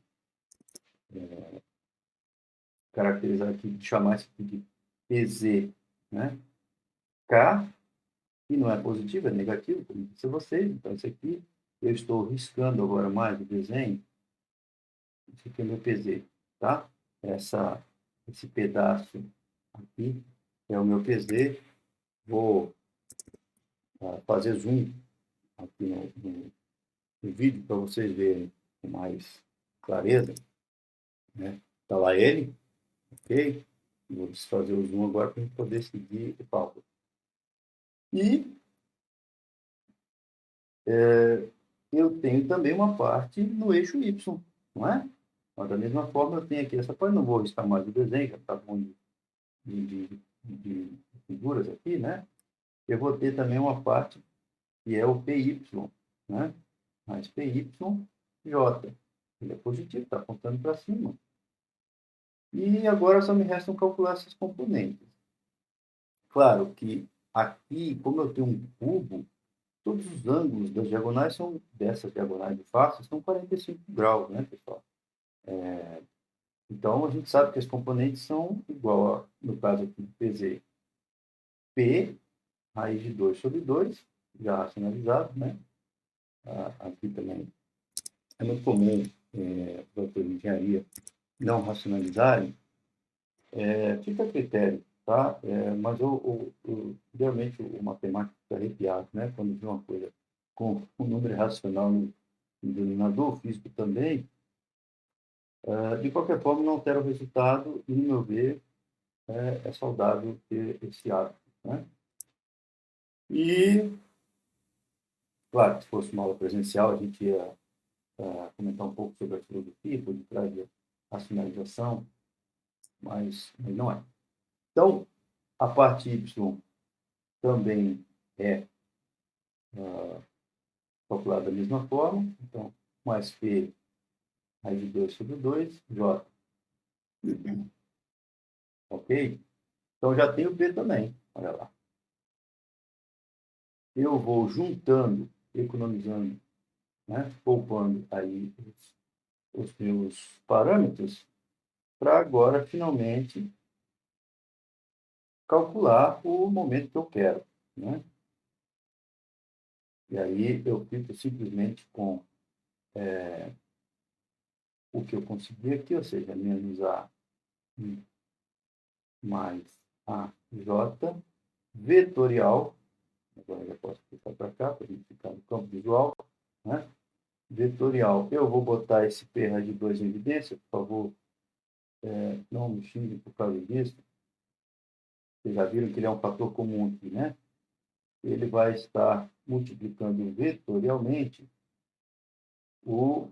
caracterizar aqui, de chamar isso aqui de PZ, né? K, que não é positivo, é negativo, como disse a vocês, então isso aqui, eu estou riscando agora mais o desenho, Esse aqui é meu PZ, tá? Esse pedaço aqui é o meu PZ. Vou fazer zoom aqui no vídeo para vocês verem com mais clareza, né? Tá lá ele, ok? Vou desfazer o zoom agora para a gente poder seguir o papo. E eu tenho também uma parte no eixo Y, não é? Mas da mesma forma eu tenho aqui essa parte, não vou riscar mais o desenho, já está bom de figuras aqui, né? Eu vou ter também uma parte que é o PY, né? Mais PYJ. Ele é positivo, está apontando para cima. E agora só me restam calcular esses componentes. Claro que aqui, como eu tenho um cubo, todos os ângulos das diagonais são, dessas diagonais de face, são 45 graus, né, pessoal? Então, a gente sabe que os componentes são igual, no caso aqui do PZ, P, raiz de 2 sobre 2, já racionalizado, né? Aqui também é muito comum os doutores de engenharia não racionalizarem, fica a critério, tá? Mas realmente o matemático fica arrepiado, né? Quando vê uma coisa com um número racional no denominador, o físico também. De qualquer forma, não altera o resultado e, no meu ver, é saudável ter esse hábito, né? E, claro, se fosse uma aula presencial, a gente ia comentar um pouco sobre a filosofia, por detrás da racionalização, mas não é. Então, a parte Y também é calculada da mesma forma. Então, mais P raiz de 2 sobre 2, J. Ok? Então, já tenho P também. Olha lá. Eu vou juntando, economizando, né? Poupando aí os meus parâmetros para agora, finalmente, calcular o momento que eu quero, né? E aí eu fico simplesmente com o que eu consegui aqui, ou seja, menos A mais AJ, vetorial, agora já posso clicar para cá, para a gente ficar no campo visual, né? Vetorial, eu vou botar esse P raiz de 2 em evidência, por favor, não me xingue por causa disso, vocês já viram que ele é um fator comum aqui, né? Ele vai estar multiplicando vetorialmente o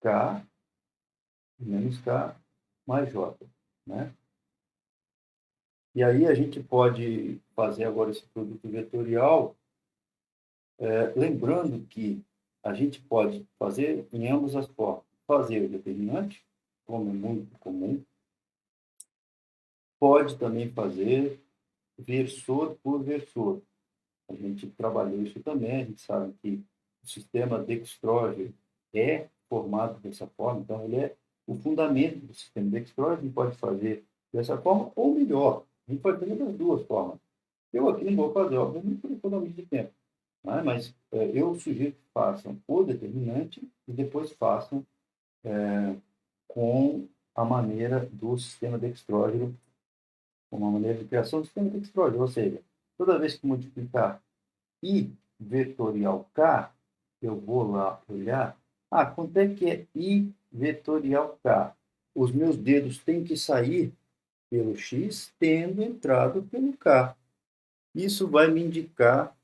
K menos K mais J, né? E aí a gente pode fazer agora esse produto vetorial, lembrando que a gente pode fazer em ambas as formas. Fazer o determinante, como é muito comum, pode também fazer versor por versor. A gente trabalhou isso também, a gente sabe que o sistema dextrógeno é formado dessa forma, então ele é o fundamento do sistema dextrógeno, a gente pode fazer dessa forma, ou melhor, a gente pode fazer das duas formas. Eu aqui não vou fazer, obviamente, por economia de tempo, né? Mas eu sugiro que façam o determinante e depois façam com a maneira do sistema dextrógeno, com uma maneira de criação do sistema dextrógeno, ou seja, toda vez que multiplicar I vetorial K, eu vou lá olhar, quanto é que é I vetorial K? Os meus dedos têm que sair pelo X, tendo entrado pelo K. Isso vai me indicar,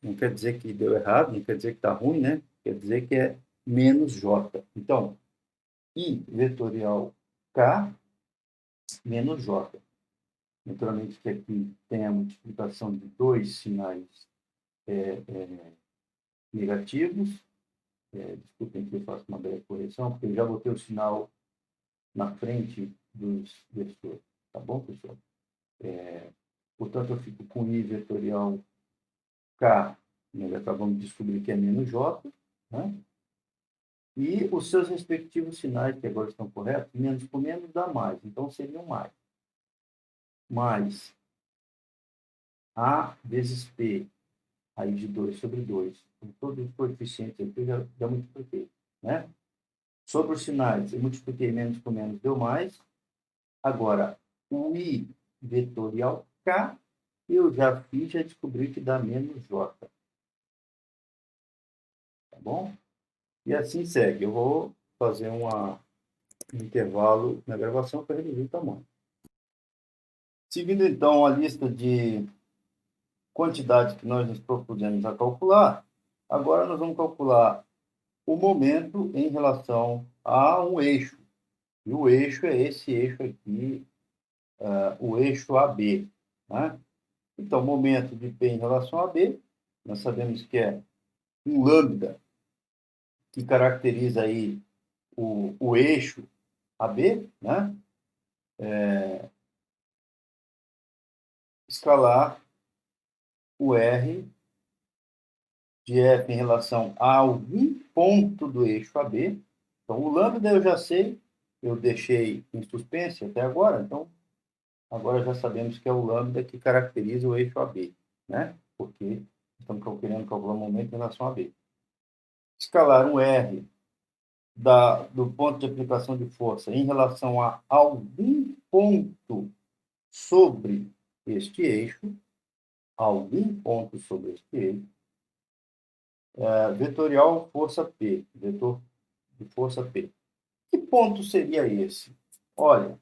não quer dizer que deu errado, não quer dizer que está ruim, né? Quer dizer que é menos J. Então, I vetorial K menos J. Naturalmente que aqui tem a multiplicação de dois sinais negativos. Desculpem que eu faço uma breve correção, porque eu já botei o sinal na frente dos versores. Tá bom, pessoal? Portanto, eu fico com I vetorial K, nós acabamos de descobrir que é menos J, né? E os seus respectivos sinais, que agora estão corretos, menos com menos dá mais, então seriam mais. Mais A vezes P, raiz de 2 sobre 2, com todos os coeficientes aqui, eu já multipliquei, né? Sobre os sinais, eu multipliquei menos por menos, deu mais. Agora, o I vetorial K, eu já fiz, já descobri que dá menos J. Tá bom? E assim segue. Eu vou fazer um intervalo na gravação para reduzir o tamanho. Seguindo, então, a lista de quantidades que nós nos propusemos a calcular, agora nós vamos calcular o momento em relação a um eixo. E o eixo é esse eixo aqui, o eixo AB. Né? Então, momento de P em relação a B, nós sabemos que é um lambda, que caracteriza aí o eixo AB, né? Escalar o R de F em relação a algum ponto do eixo AB. Então, o lambda eu já sei, eu deixei em suspense até agora, então agora já sabemos que é o lambda que caracteriza o eixo AB, né? Porque estamos querendo calcular o momento em relação a B. Escalar um R do ponto de aplicação de força em relação a algum ponto sobre este eixo, algum ponto sobre este eixo, vetorial força P, vetor de força P. Que ponto seria esse? Olha,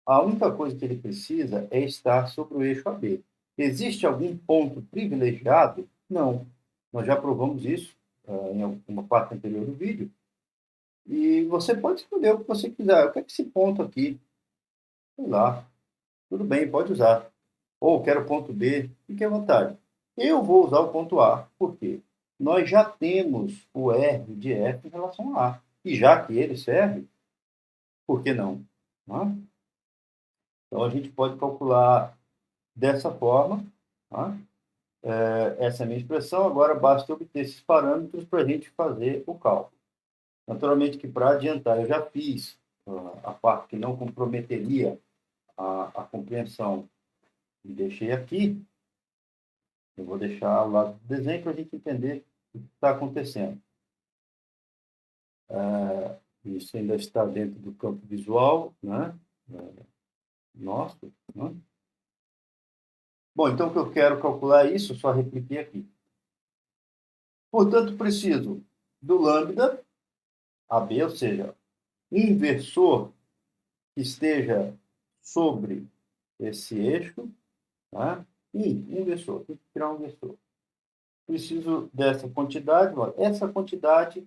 a única coisa que ele precisa é estar sobre o eixo AB. Existe algum ponto privilegiado? Não. Nós já provamos isso em uma parte anterior do vídeo. E você pode escolher o que você quiser. Eu quero esse ponto aqui. Sei lá. Tudo bem, pode usar. Ou quero ponto B. Fique à vontade. Eu vou usar o ponto A. Por quê? Nós já temos o R de F em relação a A. E já que ele serve, por que não? Não é? Então, a gente pode calcular dessa forma. Tá? Essa é a minha expressão. Agora, basta obter esses parâmetros para a gente fazer o cálculo. Naturalmente que, para adiantar, eu já fiz a parte que não comprometeria a compreensão e deixei aqui. Eu vou deixar ao lado do desenho para a gente entender o que está acontecendo. Isso ainda está dentro do campo visual, né? Nosso, né? Bom, então o que eu quero calcular é isso, só repliquei aqui. Portanto, preciso do lambda AB, ou seja, um inversor que esteja sobre esse eixo, tá? E um inversor, tem que criar um inversor. Preciso dessa quantidade, essa quantidade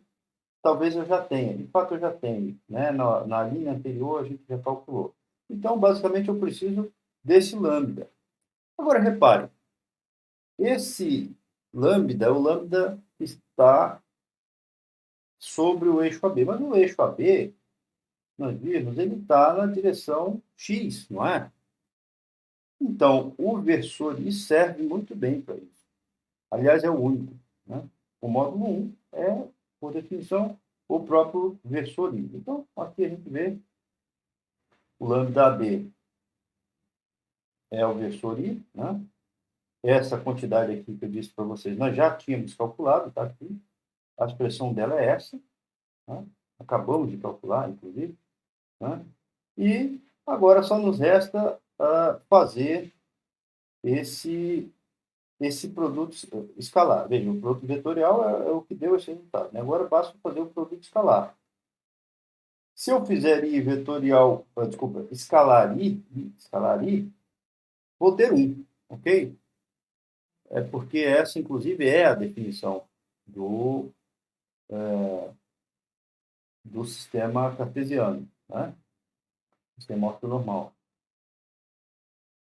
talvez eu já tenha, de fato eu já tenho, né? Na linha anterior a gente já calculou. Então, basicamente, eu preciso desse lambda. Agora, repare, esse lambda, o lambda está sobre o eixo AB, mas o eixo AB, nós vimos, ele está na direção X, não é? Então, o versor I serve muito bem para isso. Aliás, é o único. Né? O módulo 1 é, por definição, o próprio versor I. Então, aqui a gente vê o lambda AB é o versor I. Né? Essa quantidade aqui que eu disse para vocês, nós já tínhamos calculado, está aqui. A expressão dela é essa. Né? Acabamos de calcular, inclusive. Né? E agora só nos resta fazer esse produto escalar. Veja, o produto vetorial é o que deu esse resultado. Né? Agora basta fazer o produto escalar. Se eu fizer I vetorial, escalar I, vou ter 1, ok? É porque essa, inclusive, é a definição do sistema cartesiano, né? Sistema ortonormal.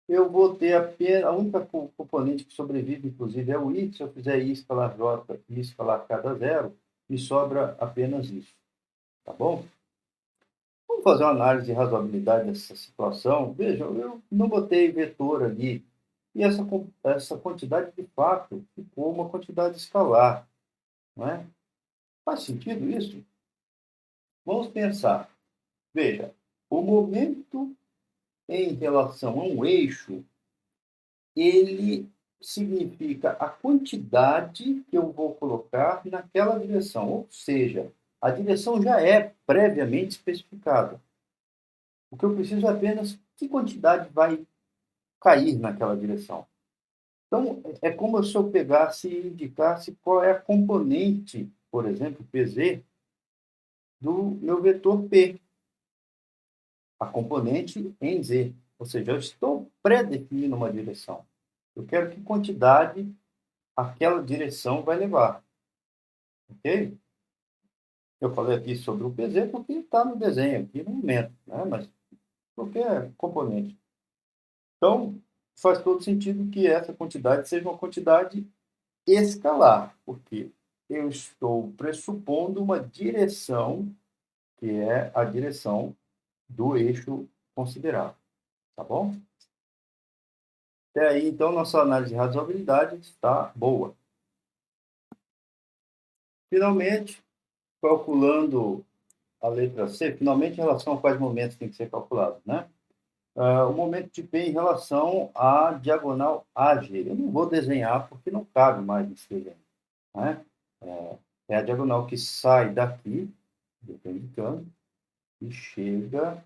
Eu vou ter apenas, a única componente que sobrevive, inclusive, é o I. Se eu fizer I escalar J e escalar K dá zero, me sobra apenas isso. Tá bom? Vamos fazer uma análise de razoabilidade dessa situação. Vejam, eu não botei vetor ali. E essa quantidade, de fato, ficou uma quantidade escalar. Não é? Faz sentido isso? Vamos pensar. Veja, o momento em relação a um eixo, ele significa a quantidade que eu vou colocar naquela direção. Ou seja, A direção já é previamente especificada. O que eu preciso é apenas que quantidade vai cair naquela direção. Então, é como se eu pegasse e indicasse qual é a componente, por exemplo, PZ, do meu vetor P, a componente em Z. Ou seja, eu estou pré-definindo uma direção. Eu quero que quantidade aquela direção vai levar. Ok? Eu falei aqui sobre o PZ porque está no desenho aqui no momento, né? Mas qualquer componente. Então, faz todo sentido que essa quantidade seja uma quantidade escalar, porque eu estou pressupondo uma direção que é a direção do eixo considerado, tá bom? Até aí, então, nossa análise de razoabilidade está boa. Finalmente, calculando a letra C, finalmente, em relação a quais momentos tem que ser calculado, né? O momento de P em relação à diagonal AG. Eu não vou desenhar porque não cabe mais nesse desenho, né? É a diagonal que sai daqui, eu estou indicando, e chega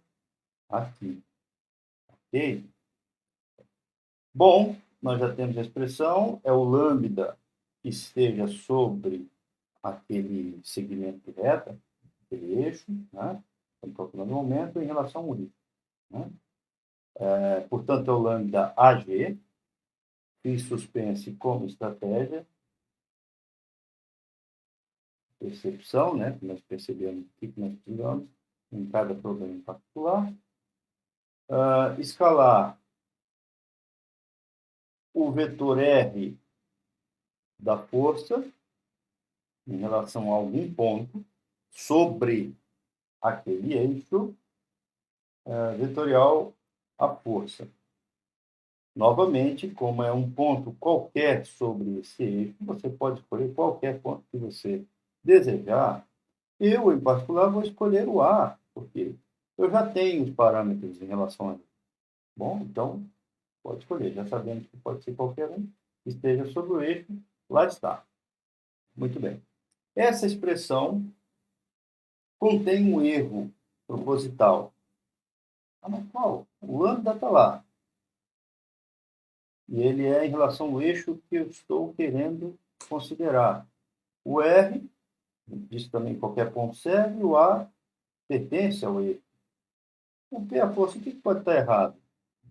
aqui, ok? Bom, nós já temos a expressão, é o lambda que esteja sobre aquele segmento de reta, aquele eixo, né? Estamos calculando o momento em relação ao eixo, né? Portanto, é o lambda AG, fiz suspense como estratégia, percepção, né? Nós percebemos o que nós tiramos em cada problema em particular. Escalar o vetor R da força em relação a algum ponto sobre aquele eixo vetorial à força. Novamente, como é um ponto qualquer sobre esse eixo, você pode escolher qualquer ponto que você desejar. Eu, em particular, vou escolher o A, porque eu já tenho os parâmetros em relação a ele. Bom, então, pode escolher. Já sabemos que pode ser qualquer um que esteja sobre o eixo. Lá está. Muito bem. Essa expressão contém um erro proposital. Ah, mas qual? O lambda está lá. E ele é em relação ao eixo que eu estou querendo considerar. O R, diz também qualquer ponto serve, o A pertence ao eixo. O P é a força, o que pode estar errado?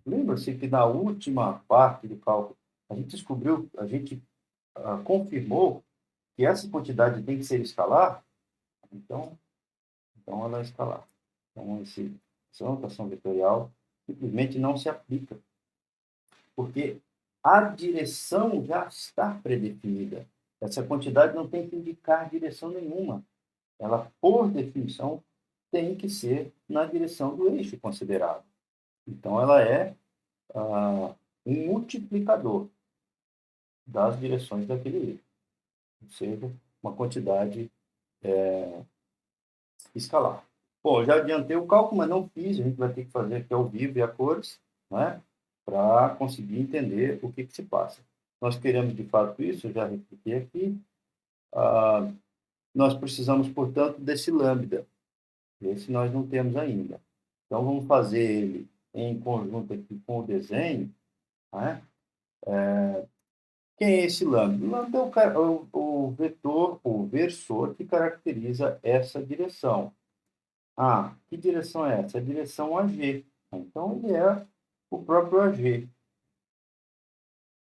Lembra-se que na última parte do cálculo, a gente descobriu, a gente confirmou que essa quantidade tem que ser escalar? Então ela é escalar. Então, essa notação vetorial simplesmente não se aplica, porque a direção já está predefinida. Essa quantidade não tem que indicar direção nenhuma. Ela, por definição, tem que ser na direção do eixo considerado. Então, ela é um multiplicador das direções daquele eixo, ou seja, uma quantidade escalar. Bom, já adiantei o cálculo, mas não fiz, a gente vai ter que fazer aqui ao vivo e a cores, né, para conseguir entender o que se passa. Nós queremos, de fato, isso, eu já repliquei aqui. Nós precisamos, portanto, desse lambda. Esse nós não temos ainda. Então, vamos fazer ele em conjunto aqui com o desenho, né? Quem é esse lambda? O lambda é o vetor, o versor que caracteriza essa direção. Ah, que direção é essa? A direção AG. Então, ele é o próprio AG,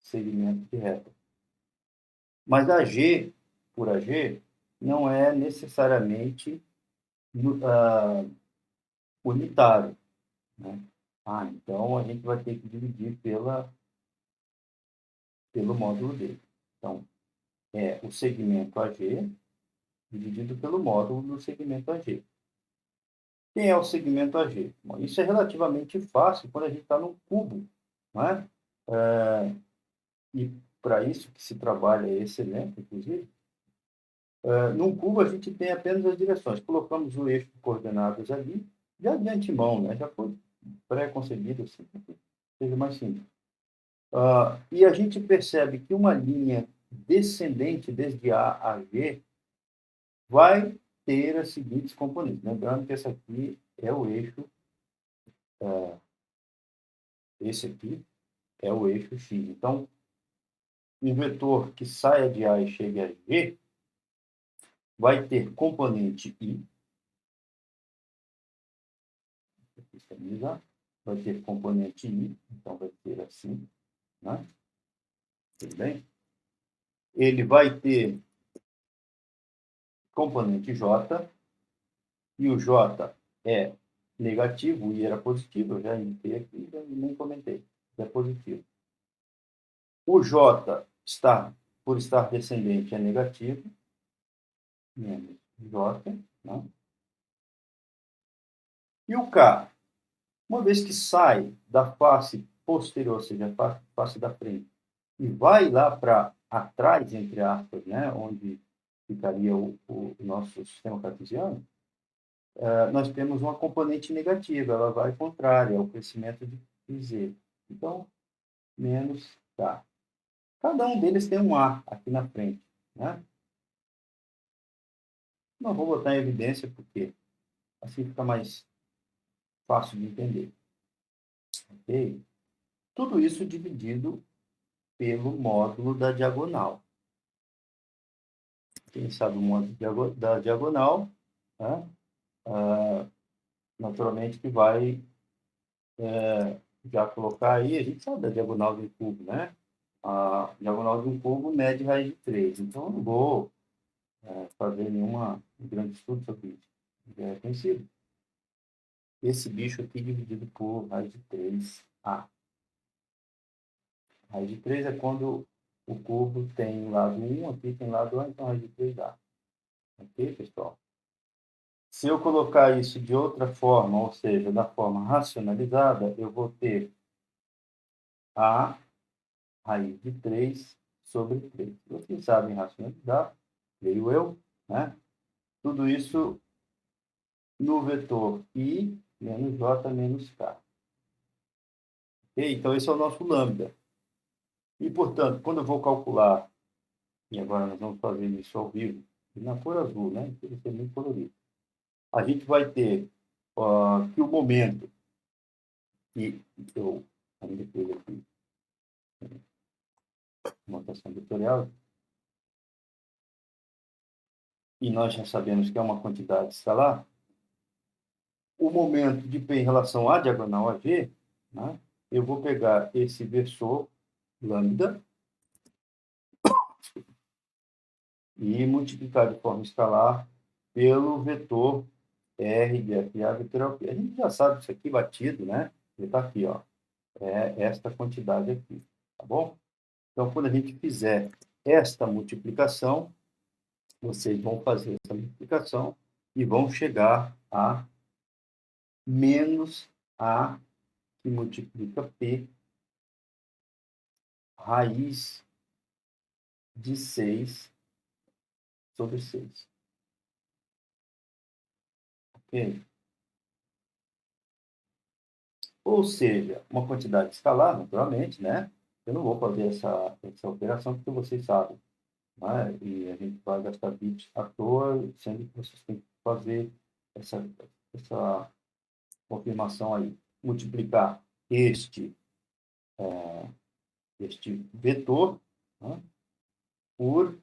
segmento de reta. Mas AG, por AG, não é necessariamente unitário, né? Então a gente vai ter que dividir pelo módulo dele. Então, é o segmento AG dividido pelo módulo do segmento AG. Quem é o segmento AG? Bom, isso é relativamente fácil quando a gente está num cubo, né? E para isso que se trabalha é excelente, inclusive. Num cubo a gente tem apenas as direções. Colocamos o eixo de coordenadas ali, já de antemão, né? Já foi pré-concebido assim, para que seja mais simples. E a gente percebe que uma linha descendente desde A a G vai ter as seguintes componentes. Lembrando que esse aqui é o eixo, esse aqui é o eixo x. Então, um vetor que saia de A e chegue a G vai ter componente I, vai ter componente I, então vai ter assim, né? Tudo bem? Ele vai ter componente J, e o J é negativo, o I era positivo, eu já indiquei aqui, já nem comentei, é positivo. O J está, por estar descendente, é negativo, menos J, né? E o K, uma vez que sai da face posterior, ou seja, a face da frente, e vai lá para atrás, entre aspas, né, onde ficaria o nosso sistema cartesiano, nós temos uma componente negativa, ela vai contrária ao crescimento de Z. Então, menos K. Cada um deles tem um A aqui na frente, né? Não vou botar em evidência porque assim fica mais fácil de entender. Ok? Tudo isso dividido pelo módulo da diagonal. Quem sabe o módulo da diagonal, né? Naturalmente que vai já colocar aí, a gente sabe da diagonal de um cubo, né? A diagonal de um cubo mede raiz de 3. Então, eu não vou fazer nenhum grande estudo sobre isso. Já é conhecido. Esse bicho aqui dividido por raiz de 3A. Raiz de 3 é quando o cubo tem lado 1, aqui tem lado A, então raiz de 3A. Ok, pessoal? Se eu colocar isso de outra forma, ou seja, da forma racionalizada, eu vou ter A raiz de 3 sobre 3. Vocês sabem racionalizar, creio eu, né? Tudo isso no vetor I menos J menos K. Okay? Então, esse é o nosso lambda. E, portanto, quando eu vou calcular, e agora nós vamos fazer isso ao vivo, na cor azul, né? Isso vai ser muito colorido. A gente vai ter que o momento que eu ainda fiz aqui notação vetorial, e nós já sabemos que é uma quantidade escalar, o momento de P em relação à diagonal AG, né, eu vou pegar esse versor lambda e multiplicar de forma escalar pelo vetor R de FA vetorial P. A gente já sabe isso aqui batido, né? Ele está aqui, ó. É esta quantidade aqui, tá bom? Então, quando a gente fizer esta multiplicação, vocês vão fazer essa multiplicação e vão chegar a menos A que multiplica P raiz de 6 sobre 6. Ok? Ou seja, uma quantidade escalar, naturalmente, né? Eu não vou fazer essa operação porque vocês sabem. Né? E a gente vai gastar bits à toa, sendo que vocês têm que fazer essa confirmação aí. Multiplicar este vetor, né, por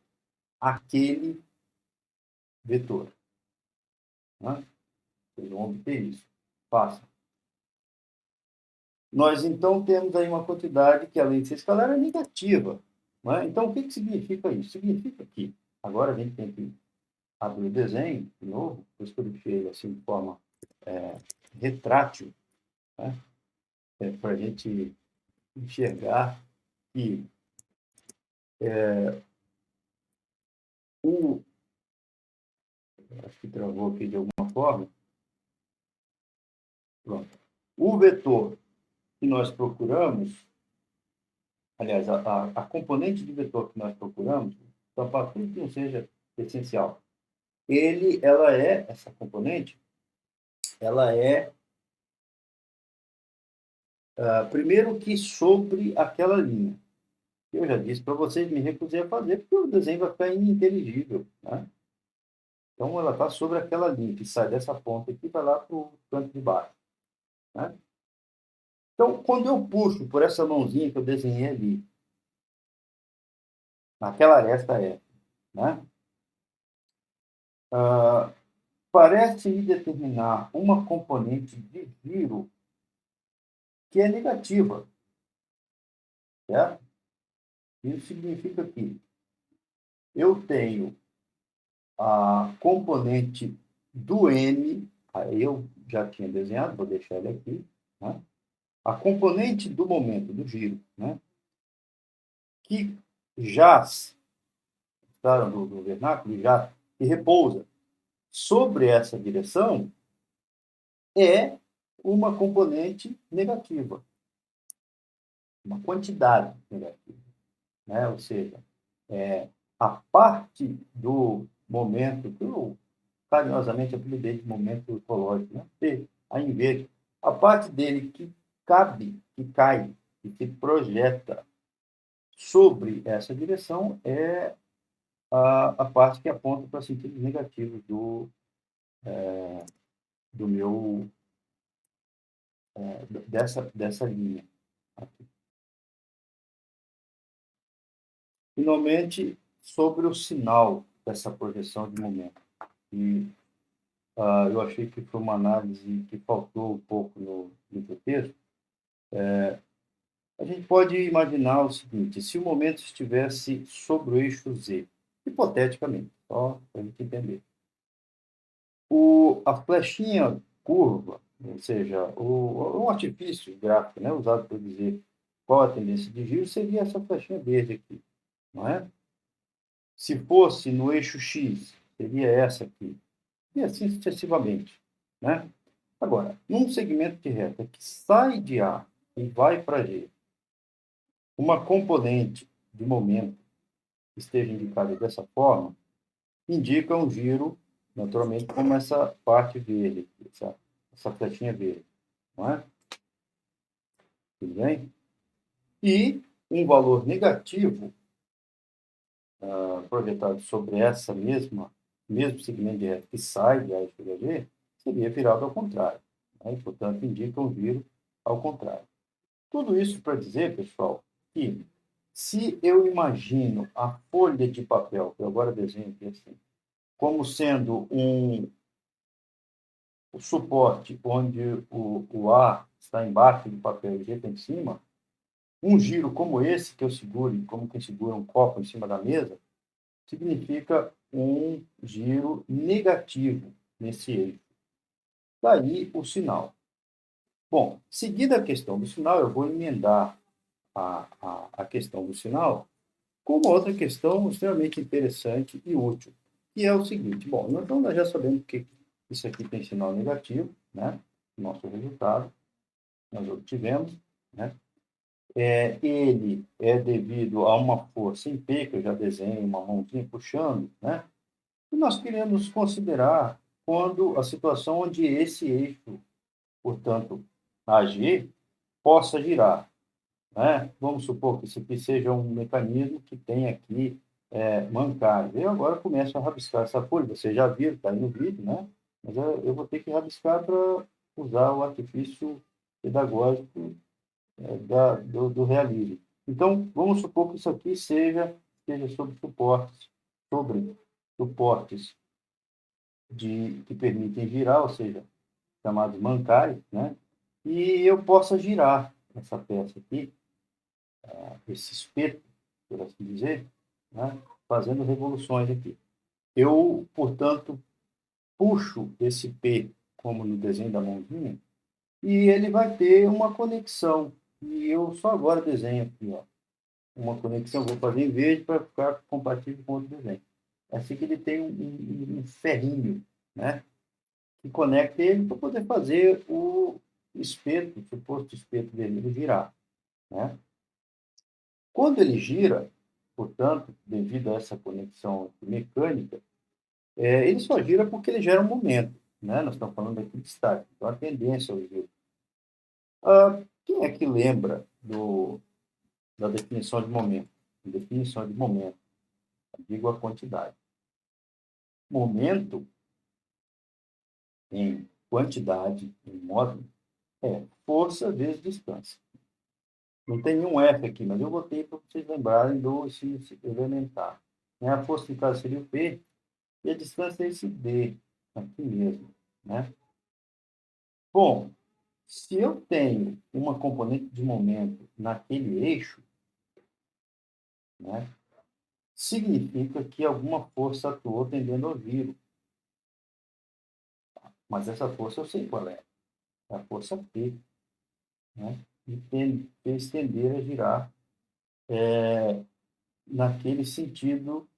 aquele vetor. Né? Vocês vão obter isso. Faça. Nós, então, temos aí uma quantidade que, além de ser escalar, é negativa. Né? Então, o que significa isso? Significa que, agora a gente tem que abrir o desenho de novo, depois que eu deixei ele assim de forma retrátil, né? Para a gente enxergar que acho que travou aqui de alguma forma. Pronto. O vetor que nós procuramos, aliás, a componente de vetor que nós procuramos, tampar tudo que não seja essencial, essa componente, ela é, primeiro que sobre aquela linha. Eu já disse para vocês, me recusei a fazer, porque o desenho vai ficar ininteligível. Né? Então, ela está sobre aquela linha que sai dessa ponta aqui e vai lá para o canto de baixo. Né? Então, quando eu puxo por essa mãozinha que eu desenhei ali, naquela aresta F, né? Parece me determinar uma componente de giro que é negativa, certo? Isso significa que eu tenho a componente do M, aí eu já tinha desenhado, vou deixar ele aqui, né? A componente do momento, do giro, né? Que jaz, tá, do vernáculo, já que repousa sobre essa direção, é uma componente negativa, uma quantidade negativa, né? Ou seja, a parte do momento, que eu carinhosamente apelidei de momento ecológico, né? A inversa, a parte dele que cabe, que cai e que projeta sobre essa direção é a parte que aponta para sentidos negativos do meu, dessa linha. Finalmente, sobre o sinal dessa projeção de momento. E eu achei que foi uma análise que faltou um pouco no teu texto. A gente pode imaginar o seguinte: se o momento estivesse sobre o eixo Z, hipoteticamente, só para a gente entender, a flechinha curva, ou seja, um artifício gráfico, né, usado para dizer qual a tendência de giro, seria essa flechinha verde aqui, não é? Se fosse no eixo X, seria essa aqui, e assim sucessivamente, né? Agora, num segmento de reta que sai de A e vai para G, uma componente de momento que esteja indicada dessa forma, indica um giro, naturalmente, como essa parte verde, essa flechinha verde, não é? Tudo bem? E um valor negativo projetado sobre essa mesmo segmento de reta que sai de A e chega a G, seria virado ao contrário, né? E, portanto, indica um giro ao contrário. Tudo isso para dizer, pessoal, que se eu imagino a folha de papel, que eu agora desenho aqui assim, como sendo o suporte onde o A está embaixo do papel e o G está em cima, um giro como esse que eu seguro, como quem segura um copo em cima da mesa, significa um giro negativo nesse eixo. Daí o sinal. Bom, seguida a questão do sinal, eu vou emendar a questão do sinal com uma outra questão extremamente interessante e útil, que é o seguinte: bom, então nós já sabemos que isso aqui tem sinal negativo, né? Nosso resultado, nós obtivemos, né? Ele é devido a uma força em P, que eu já desenho uma mãozinha puxando, né? E nós queremos considerar quando a situação onde esse eixo, portanto, AG, possa girar, né? Vamos supor que isso aqui seja um mecanismo que tem aqui mancário. Eu agora começo a rabiscar essa folha. Você já viu, está aí no vídeo, né? Mas eu vou ter que rabiscar para usar o artifício pedagógico do realismo. Então, vamos supor que isso aqui seja sobre suportes que permitem girar, ou seja, chamados mancários, né? E eu possa girar essa peça aqui, esse espeto, por assim dizer, né? Fazendo revoluções aqui. Eu, portanto, puxo esse P, como no desenho da mãozinha, e ele vai ter uma conexão. E eu só agora desenho aqui, ó, uma conexão, vou fazer em verde para ficar compatível com outro desenho. É assim que ele tem um ferrinho, né? Que conecta ele para poder fazer o espeto, o suposto espeto vermelho girar, né? Quando ele gira, portanto, devido a essa conexão mecânica, ele só gira porque ele gera um momento, né? Nós estamos falando aqui de estática, então a tendência ao giro. Quem é que lembra da definição de momento? Definição de momento, digo a quantidade. Momento em quantidade, em módulo, é força vezes distância. Não tem nenhum F aqui, mas eu botei para vocês lembrarem do ensino elementar. A força, no caso, seria o P, e a distância é esse D, aqui mesmo. Né? Bom, se eu tenho uma componente de momento naquele eixo, né, significa que alguma força atuou tendendo ao giro. Mas essa força eu sei qual é. É a força P. Né? E fez tender a girar naquele sentido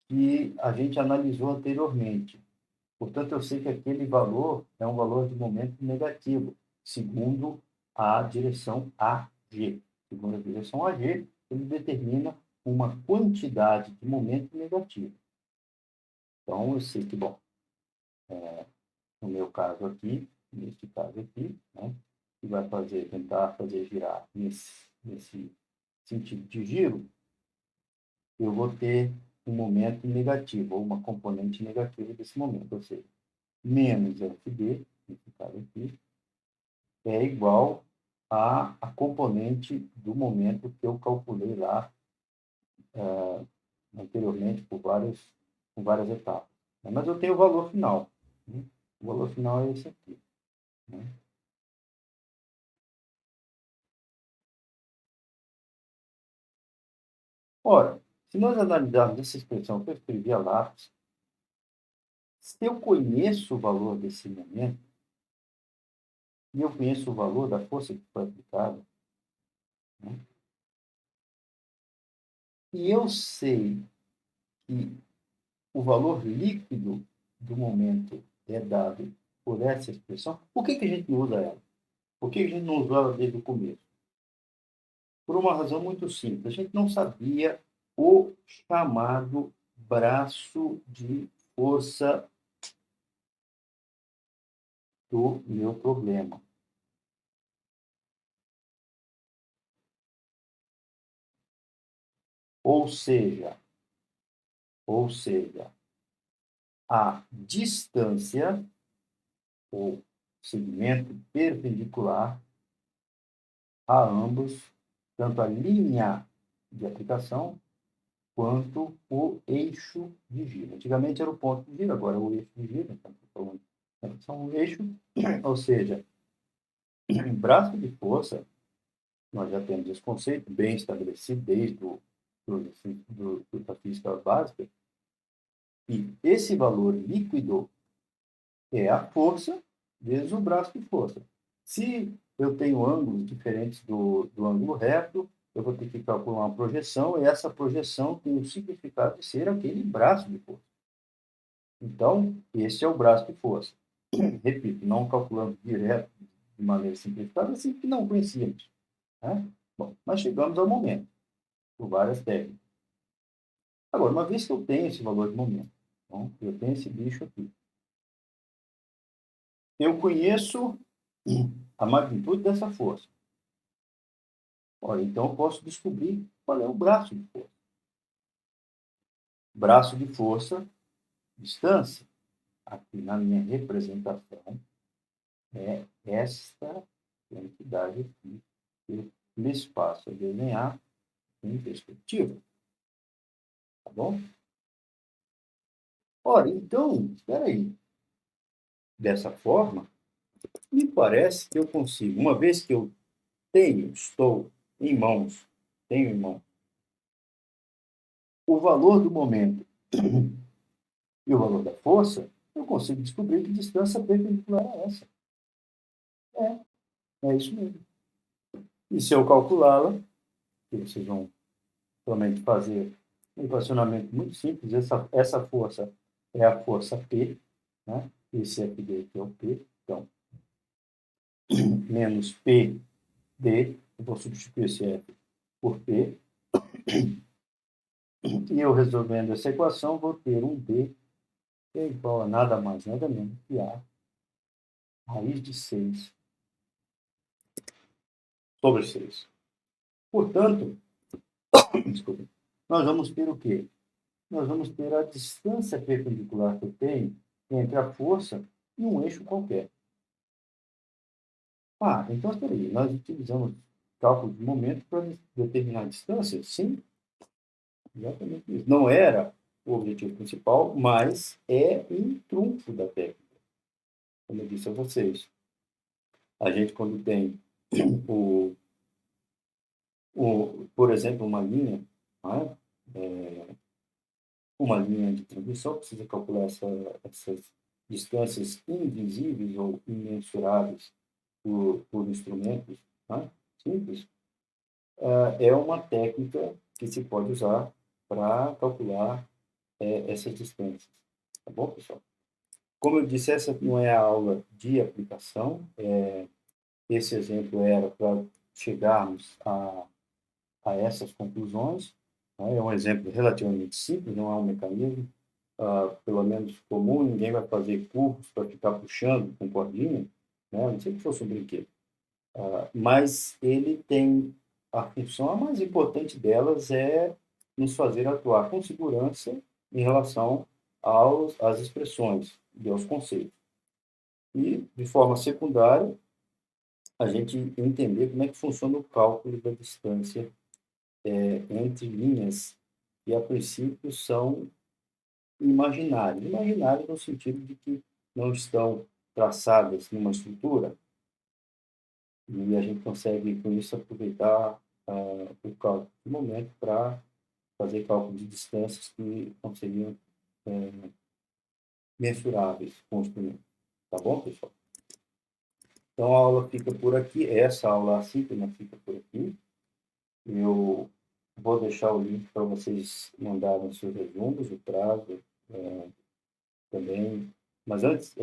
que a gente analisou anteriormente. Portanto, eu sei que aquele valor é um valor de momento negativo, segundo a direção AG. Segundo a direção AG, ele determina uma quantidade de momento negativo. Então, eu sei que, bom, no meu caso aqui, neste caso aqui, né, que vai tentar fazer girar nesse sentido de giro, eu vou ter um momento negativo, ou uma componente negativa desse momento, ou seja, menos FB, nesse caso aqui, é igual a componente do momento que eu calculei lá anteriormente com várias etapas. Mas eu tenho o valor final. Né? O valor final é esse aqui. Né? Ora, se nós analisarmos essa expressão que eu escrevi a lápis, se eu conheço o valor desse momento, e eu conheço o valor da força que foi aplicada, né? E eu sei que o valor líquido do momento é dado por essa expressão, por que a gente não usa ela? Por que a gente não usou ela desde o começo? Por uma razão muito simples. A gente não sabia o chamado braço de força do meu problema. Ou seja, a distância ou segmento perpendicular a ambos, tanto a linha de aplicação quanto o eixo de giro. Antigamente era o ponto de giro, agora é o eixo de giro. Então, são um eixo, ou seja, em braço de força, nós já temos esse conceito bem estabelecido desde da física básica, e esse valor líquido é a força vezes o braço de força. Se eu tenho ângulos diferentes do ângulo reto, eu vou ter que calcular uma projeção, e essa projeção tem o significado de ser aquele braço de força. Então, esse é o braço de força. Repito, não calculando direto, de maneira simplificada, assim que não conhecíamos. Né? Bom, mas chegamos ao momento, por várias técnicas. Agora, uma vez que eu tenho esse valor de momento, então, eu tenho esse bicho aqui, eu conheço a magnitude dessa força. Olha, então eu posso descobrir qual é o braço de força. Braço de força, distância. Aqui na minha representação é esta quantidade aqui que me espaço a desenhar em perspectiva. Tá bom? Ora, então, espera aí. Dessa forma, me parece que eu consigo, uma vez que eu estou tenho em mão o valor do momento e o valor da força, eu consigo descobrir que distância perpendicular é essa. É isso mesmo. E se eu calculá-la, que vocês vão somente fazer um equacionamento muito simples, essa força é a força P, né? Esse FD aqui é o P, então, menos PD, eu vou substituir esse F por P, e eu resolvendo essa equação, vou ter um D que é igual a nada mais, nada menos que A raiz de 6 sobre 6. Portanto, desculpa, nós vamos ter o quê? nós vamos ter a distância perpendicular que eu tenho entre a força e um eixo qualquer. Ah, então espera aí, nós utilizamos cálculo de momento para determinar a distância? Sim, exatamente isso. Não era o objetivo principal, mas é um trunfo da técnica, como eu disse a vocês. A gente, quando tem, o, por exemplo, uma linha, né? Uma linha de transmissão, precisa calcular essas distâncias invisíveis ou imensuráveis por instrumentos, né? Simples. É uma técnica que se pode usar para calcular essas distâncias. Tá bom, pessoal? Como eu disse, essa não é a aula de aplicação. Esse exemplo era para chegarmos a essas conclusões. Né? É um exemplo relativamente simples, não é um mecanismo, pelo menos comum, ninguém vai fazer curvos para ficar puxando com cordinha, né? Não sei que fosse um brinquedo. Mas ele tem a função, a mais importante delas é nos fazer atuar com segurança em relação às expressões e aos conceitos. E, de forma secundária, a gente entender como é que funciona o cálculo da distância entre linhas que, a princípio, são imaginárias. Imaginárias no sentido de que não estão traçadas numa estrutura, e a gente consegue, com isso, aproveitar o cálculo de momento para fazer cálculo de distâncias que não seriam mensuráveis com o instrumento. Tá bom, pessoal? Então, a aula fica por aqui. Essa aula assíncrona fica por aqui. Eu vou deixar o link para vocês mandarem seus resumos, o prazo também. Mas antes,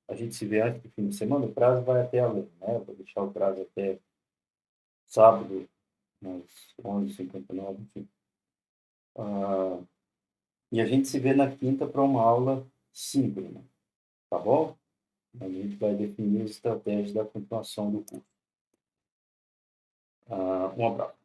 a gente se vê antes do fim de semana, o prazo vai até além, né? Eu vou deixar o prazo até sábado, às 11h59, enfim. E a gente se vê na quinta para uma aula síncrona, tá bom? A gente vai definir as estratégias da continuação do curso. Um abraço.